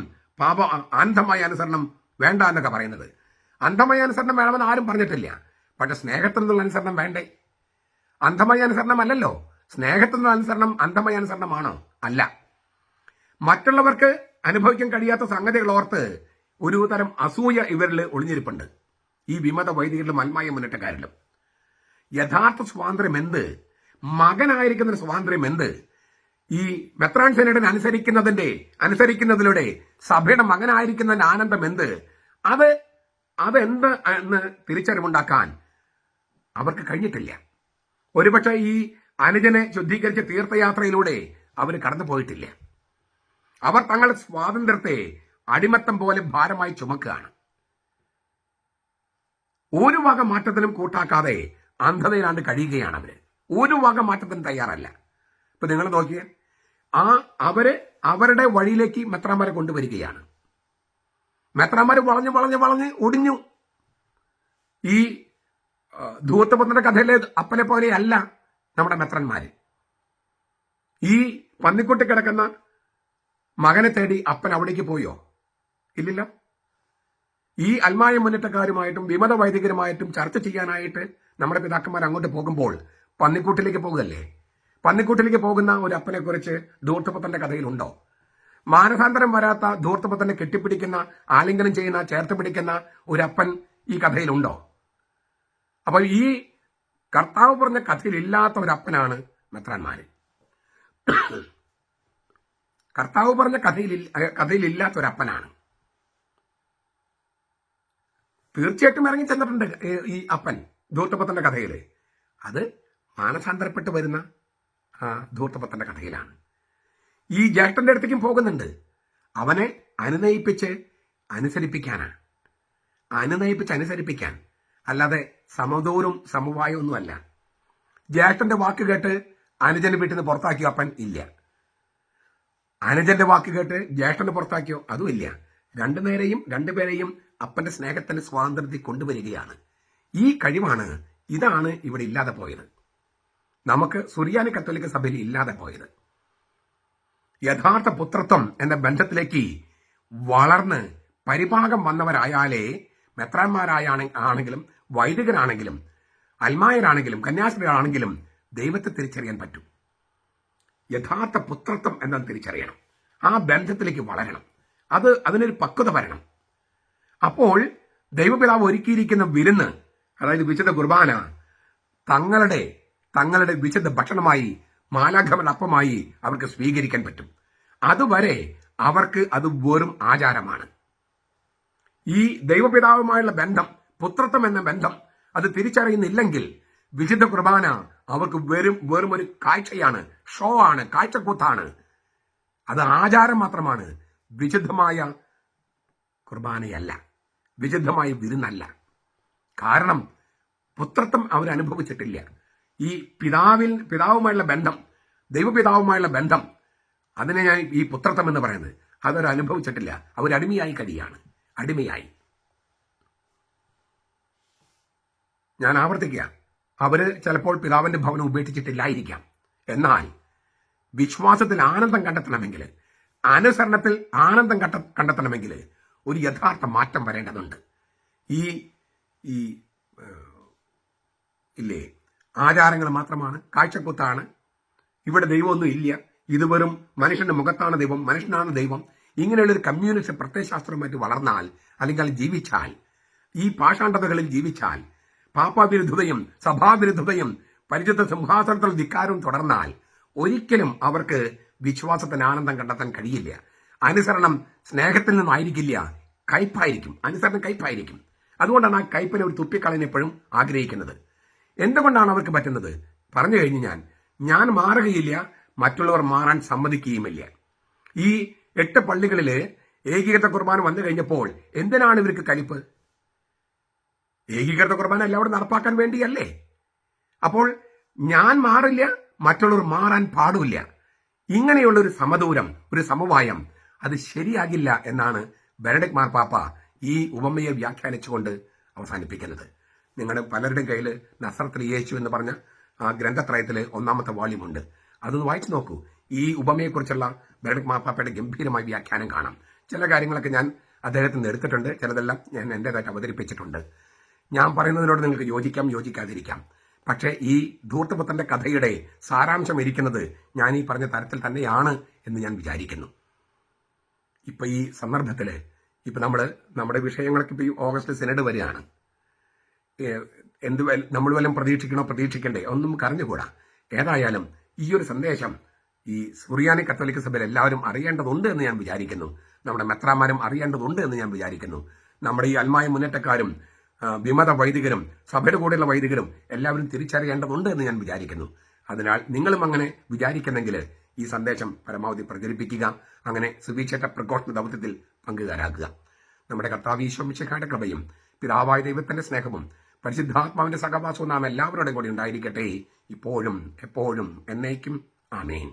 അന്ധമായ അനുസരണം വേണ്ട എന്നൊക്കെ പറയുന്നത്. അന്ധമായ അനുസരണം വേണമെന്ന് ആരും പറഞ്ഞിട്ടില്ല. പക്ഷെ സ്നേഹത്തിൽ നിന്നുള്ള അനുസരണം വേണ്ടേ? അന്ധമായ അനുസരണം അല്ലല്ലോ. സ്നേഹത്തിൽ നിന്നുള്ള അനുസരണം അന്ധമായ അനുസരണമാണോ? അല്ല. മറ്റുള്ളവർക്ക് അനുഭവിക്കാൻ കഴിയാത്ത സംഗതികൾ ഓർത്ത് ഒരു തരം അസൂയ ഇവരിൽ ഒളിഞ്ഞിരിപ്പുണ്ട്, ഈ വിമത വൈദികരിലും അൽമായ മുന്നേറ്റക്കാരിലും. യഥാർത്ഥ സ്വാതന്ത്ര്യം എന്ത്? മകനായിരിക്കുന്ന സ്വാതന്ത്ര്യം എന്ത്? ഈ മെത്രാൻ സെനഡിനെ അനുസരിക്കുന്നതിലൂടെ സഭയുടെ മകനായിരിക്കുന്നതിന്റെ ആനന്ദം എന്ത്? അതെന്ത് എന്ന് തിരിച്ചറിവുണ്ടാക്കാൻ അവർക്ക് കഴിഞ്ഞിട്ടില്ല. ഒരുപക്ഷെ ഈ അനുജനെ ശുദ്ധീകരിച്ച തീർത്ഥയാത്രയിലൂടെ അവർ കടന്നു പോയിട്ടില്ല. അവർ തങ്ങളുടെ സ്വാതന്ത്ര്യത്തെ അടിമത്തം പോലെ ഭാരമായി ചുമക്കുകയാണ്. ഒരു വക മാറ്റത്തിനും കൂട്ടാക്കാതെ അന്ധതയിലാണ്ട് കഴിയുകയാണ് അവര്. ഒരു വക മാറ്റത്തിനും തയ്യാറല്ല. ഇപ്പൊ നിങ്ങൾ നോക്കിയേ, അവരുടെ വഴിയിലേക്ക് മെത്രാന്മാരെ കൊണ്ടുവരികയാണ്. മെത്രാന്മാര് വളഞ്ഞ് ഒടിഞ്ഞു. ഈ ധൂർത്തപുത്രന്റെ കഥയിലെ അപ്പനെ പോലെ അല്ല നമ്മുടെ മെത്രന്മാര്. ഈ പന്നിക്കുട്ടി കിടക്കുന്ന മകനെ തേടി അപ്പൻ അവിടേക്ക് പോയോ? ഇല്ലില്ല. ഈ അൽമായ മുന്നേറ്റക്കാരുമായിട്ടും വിമത വൈദികരുമായിട്ടും ചർച്ച ചെയ്യാനായിട്ട് നമ്മുടെ പിതാക്കന്മാർ അങ്ങോട്ട് പോകുമ്പോൾ പന്നിക്കൂട്ടിലേക്ക് പോകുകയല്ലേ. പന്നിക്കൂട്ടിലേക്ക് പോകുന്ന ഒരു അപ്പനെ കുറിച്ച് ധൂർത്തപുത്രന്റെ കഥയിലുണ്ടോ? മാനസാന്തരം വരാത്ത ധൂർത്തപുത്രനെ കെട്ടിപ്പിടിക്കുന്ന, ആലിംഗനം ചെയ്യുന്ന, ചേർത്ത് പിടിക്കുന്ന ഒരു അപ്പൻ ഈ കഥയിലുണ്ടോ? അപ്പൊ ഈ കർത്താവ് പറഞ്ഞ കഥയിലില്ലാത്ത ഒരു അപ്പനാണ് മെത്രാന്മാര്. കർത്താവ് പറഞ്ഞ കഥയിലില്ലാത്ത ഒരു അപ്പനാണ്. തീർച്ചയായിട്ടും ഇറങ്ങി ചെന്നിട്ടുണ്ട് ഈ അപ്പൻ ധൂർത്തപുത്രന്റെ കഥയില്. അത് മാനസാന്തരപ്പെട്ട് വരുന്ന ധൂർത്തപുത്രന്റെ കഥയിലാണ്. ഈ ജ്യേഷ്ഠന്റെ അടുത്തേക്കും പോകുന്നുണ്ട്. അവനെ അനുനയിപ്പിച്ച് അനുസരിപ്പിക്കാൻ, അല്ലാതെ സമദൂരും സമവായം ഒന്നുമല്ല. ജ്യേഷ്ഠന്റെ വാക്ക് കേട്ട് അനുജന്റെ വീട്ടിൽ നിന്ന് പുറത്താക്കിയോ അപ്പൻ? ഇല്ല. അനുജന്റെ വാക്ക് കേട്ട് ജ്യേഷ്ഠന് പുറത്താക്കിയോ? അതും ഇല്ല. രണ്ടുപേരെയും അപ്പന്റെ സ്നേഹത്തിന്റെ സ്വാതന്ത്ര്യത്തിൽ കൊണ്ടുവരികയാണ്. ഈ കഴിവാണ്, ഇതാണ് ഇവിടെ ഇല്ലാതെ പോയത്. നമുക്ക് സുറിയാനി കത്തോലിക്ക സഭയിൽ ഇല്ലാതെ പോയത്. യഥാർത്ഥ പുത്രത്വം എന്ന ബന്ധത്തിലേക്ക് വളർന്ന് പരിഭാഗം വന്നവരായാലേ മെത്രാന്മാരായാണെങ്കിലും വൈദികരാണെങ്കിലും അൽമായരാണെങ്കിലും കന്യാസ്ത്രീകളാണെങ്കിലും ദൈവത്തെ തിരിച്ചറിയാൻ പറ്റും. യഥാർത്ഥ പുത്രത്വം എന്താണെന്ന് തിരിച്ചറിയണം. ആ ബന്ധത്തിലേക്ക് വളരണം. അതിനൊരു പക്വത വരണം. അപ്പോൾ ദൈവപിതാവ് ഒരുക്കിയിരിക്കുന്ന വിരുന്ന്, അതായത് വിശുദ്ധ കുർബാന, തങ്ങളുടെ വിശുദ്ധ ഭക്ഷണമായി, മാലാഖമന്റെ അപ്പമായി അവർക്ക് സ്വീകരിക്കാൻ പറ്റും. അതുവരെ അവർക്ക് അത് വെറും ആചാരമാണ്. ഈ ദൈവപിതാവുമായുള്ള ബന്ധം, പുത്രത്വം എന്ന ബന്ധം അത് തിരിച്ചറിയുന്നില്ലെങ്കിൽ വിശുദ്ധ കുർബാന അവർക്ക് വെറും ഒരു കാഴ്ചയാണ്, ഷോ ആണ്, കാഴ്ചക്കൂത്താണ്. അത് ആചാരം മാത്രമാണ്. വിശുദ്ധമായ കുർബാനയല്ല, വിശുദ്ധമായ വിരുന്നല്ല. കാരണം പുത്രത്വം അവരനുഭവിച്ചിട്ടില്ല. ഈ പിതാവുമായുള്ള ബന്ധം, ദൈവപിതാവുമായുള്ള ബന്ധം, അതിനെ ഞാൻ ഈ പുത്രത്വം എന്ന് പറയുന്നത്, അവരനുഭവിച്ചിട്ടില്ല. അവരടിമയായി കഴിയാണ്. അടിമയായി. ഞാൻ ആവർത്തിക്കുക, അവര് ചിലപ്പോൾ പിതാവിന്റെ ഭവനം ഉപേക്ഷിച്ചിട്ടില്ലായിരിക്കാം. എന്നാൽ വിശ്വാസത്തിൽ ആനന്ദം കണ്ടെത്തണമെങ്കിൽ, അനുസരണത്തിൽ ആനന്ദം കണ്ടെത്തണമെങ്കിൽ ഒരു യഥാർത്ഥ മാറ്റം വരേണ്ടതുണ്ട്. ഇല്ലേ, ആചാരങ്ങൾ മാത്രമാണ്, കാഴ്ചക്കുത്താണ്, ഇവിടെ ദൈവമൊന്നും ഇല്ല, ഇത് വെറും മനുഷ്യന്റെ മുഖത്താണ് ദൈവം, മനുഷ്യനാണ് ദൈവം, ഇങ്ങനെയുള്ളൊരു കമ്മ്യൂണിസ്റ്റ് പ്രത്യയശാസ്ത്രവുമായിട്ട് വളർന്നാൽ, അല്ലെങ്കിൽ ജീവിച്ചാൽ, ഈ പാഷാണ്ഡതകളിൽ ജീവിച്ചാൽ, പാപ്പാവിരുദ്ധതയും സഭാവിരുദ്ധതയും പരിശുദ്ധ സിംഹാസനത്തിൽ ധിക്കാരവും തുടർന്നാൽ ഒരിക്കലും അവർക്ക് വിശ്വാസത്തിന് ആനന്ദം കണ്ടെത്താൻ കഴിയില്ല. അനുസരണം സ്നേഹത്തിൽ നിന്നായിരിക്കില്ല, കയ്പായിരിക്കും. അനുസരണം കയ്പായിരിക്കും. അതുകൊണ്ടാണ് ആ കയ്പിനെ ഒരു തുപ്പിക്കളയാൻ എപ്പോഴും ആഗ്രഹിക്കുന്നത്. എന്തുകൊണ്ടാണ് അവർക്ക് പറ്റുന്നത്? പറഞ്ഞു കഴിഞ്ഞ് ഞാൻ മാറുകയില്ല, മറ്റുള്ളവർ മാറാൻ സമ്മതിക്കുകയുമില്ല. ഈ 8 പള്ളികളില് ഏകീകൃത കുർബാന വന്നു കഴിഞ്ഞപ്പോൾ എന്തിനാണ് ഇവർക്ക് കലിപ്പ്? ഏകീകൃത കുർബാന എല്ലാവരും നടപ്പാക്കാൻ വേണ്ടിയല്ലേ? അപ്പോൾ ഞാൻ മാറില്ല, മറ്റുള്ളവർ മാറാൻ പാടില്ല. ഇങ്ങനെയുള്ള ഒരു സമദൂരം, ഒരു സമവായം അത് ശരിയാകില്ല എന്നാണ് ബെനഡിക്ട് മാർപ്പാപ്പ ഈ ഉപമയെ വ്യാഖ്യാനിച്ചുകൊണ്ട് അവസാനിപ്പിക്കുന്നത്. നിങ്ങളുടെ പലരുടെയും കയ്യിൽ നസറത്തിൽ യേശു എന്ന് പറഞ്ഞ ആ ഗ്രന്ഥത്രയത്തിൽ 1-ാമത്തെ വോള്യൂമുണ്ട്. അതൊന്ന് വായിച്ചു നോക്കൂ. ഈ ഉപമയെക്കുറിച്ചുള്ള ബെനഡിക്ട് മാർപ്പാപ്പയുടെ ഗംഭീരമായ വ്യാഖ്യാനം കാണാം. ചില കാര്യങ്ങളൊക്കെ ഞാൻ അദ്ദേഹത്തിൽ നിന്ന് എടുത്തിട്ടുണ്ട്, ചിലതെല്ലാം ഞാൻ എൻ്റെതായിട്ട് അവതരിപ്പിച്ചിട്ടുണ്ട്. ഞാൻ പറയുന്നതിനോട് നിങ്ങൾക്ക് യോജിക്കാം, യോജിക്കാതിരിക്കാം. പക്ഷേ ഈ ധൂർത്തപുത്രന്റെ കഥയുടെ സാരാംശം ഇരിക്കുന്നത് ഞാൻ ഈ പറഞ്ഞ തരത്തിൽ തന്നെയാണ് എന്ന് ഞാൻ വിചാരിക്കുന്നു. ഇപ്പൊ ഈ സന്ദർഭത്തിൽ ഇപ്പൊ നമ്മുടെ വിഷയങ്ങളൊക്കെ ഇപ്പൊ ഈ ഓഗസ്റ്റ് സിനഡ് വരികയാണ്. നമ്മൾ വല്ലതും പ്രതീക്ഷിക്കണ്ടേ ഒന്നും കറിഞ്ഞുകൂടാ. ഏതായാലും ഈ ഒരു സന്ദേശം ഈ സുറിയാനി കത്തോലിക്ക സഭയിൽ എല്ലാവരും അറിയേണ്ടതുണ്ട് എന്ന് ഞാൻ വിചാരിക്കുന്നു. നമ്മുടെ മെത്രാന്മാരും അറിയേണ്ടതുണ്ട് എന്ന് ഞാൻ വിചാരിക്കുന്നു. നമ്മുടെ ഈ അൽമായ മുന്നേറ്റക്കാരും വിമത വൈദികരും സഭയുടെ കൂടെയുള്ള വൈദികരും എല്ലാവരും തിരിച്ചറിയേണ്ടതുണ്ട് എന്ന് ഞാൻ വിചാരിക്കുന്നു. അതിനാൽ നിങ്ങളും അങ്ങനെ വിചാരിക്കുന്നെങ്കിൽ ഈ സന്ദേശം പരമാവധി പ്രചരിപ്പിക്കുക. അങ്ങനെ സുവിശേഷ പ്രഘോഷണ ദൗത്യത്തിൽ പങ്കുകാരാക്കുക. നമ്മുടെ കർത്താവ് ഈശോ മിശിഹായുടെ കൃപയും പിതാവായ ദൈവത്തിന്റെ സ്നേഹവും പരിശുദ്ധാത്മാവിന്റെ സഹവാസവും നാം എല്ലാവരുടെയും കൂടി ഉണ്ടായിരിക്കട്ടെ, ഇപ്പോഴും എപ്പോഴും എന്നേക്കും. ആമേൻ.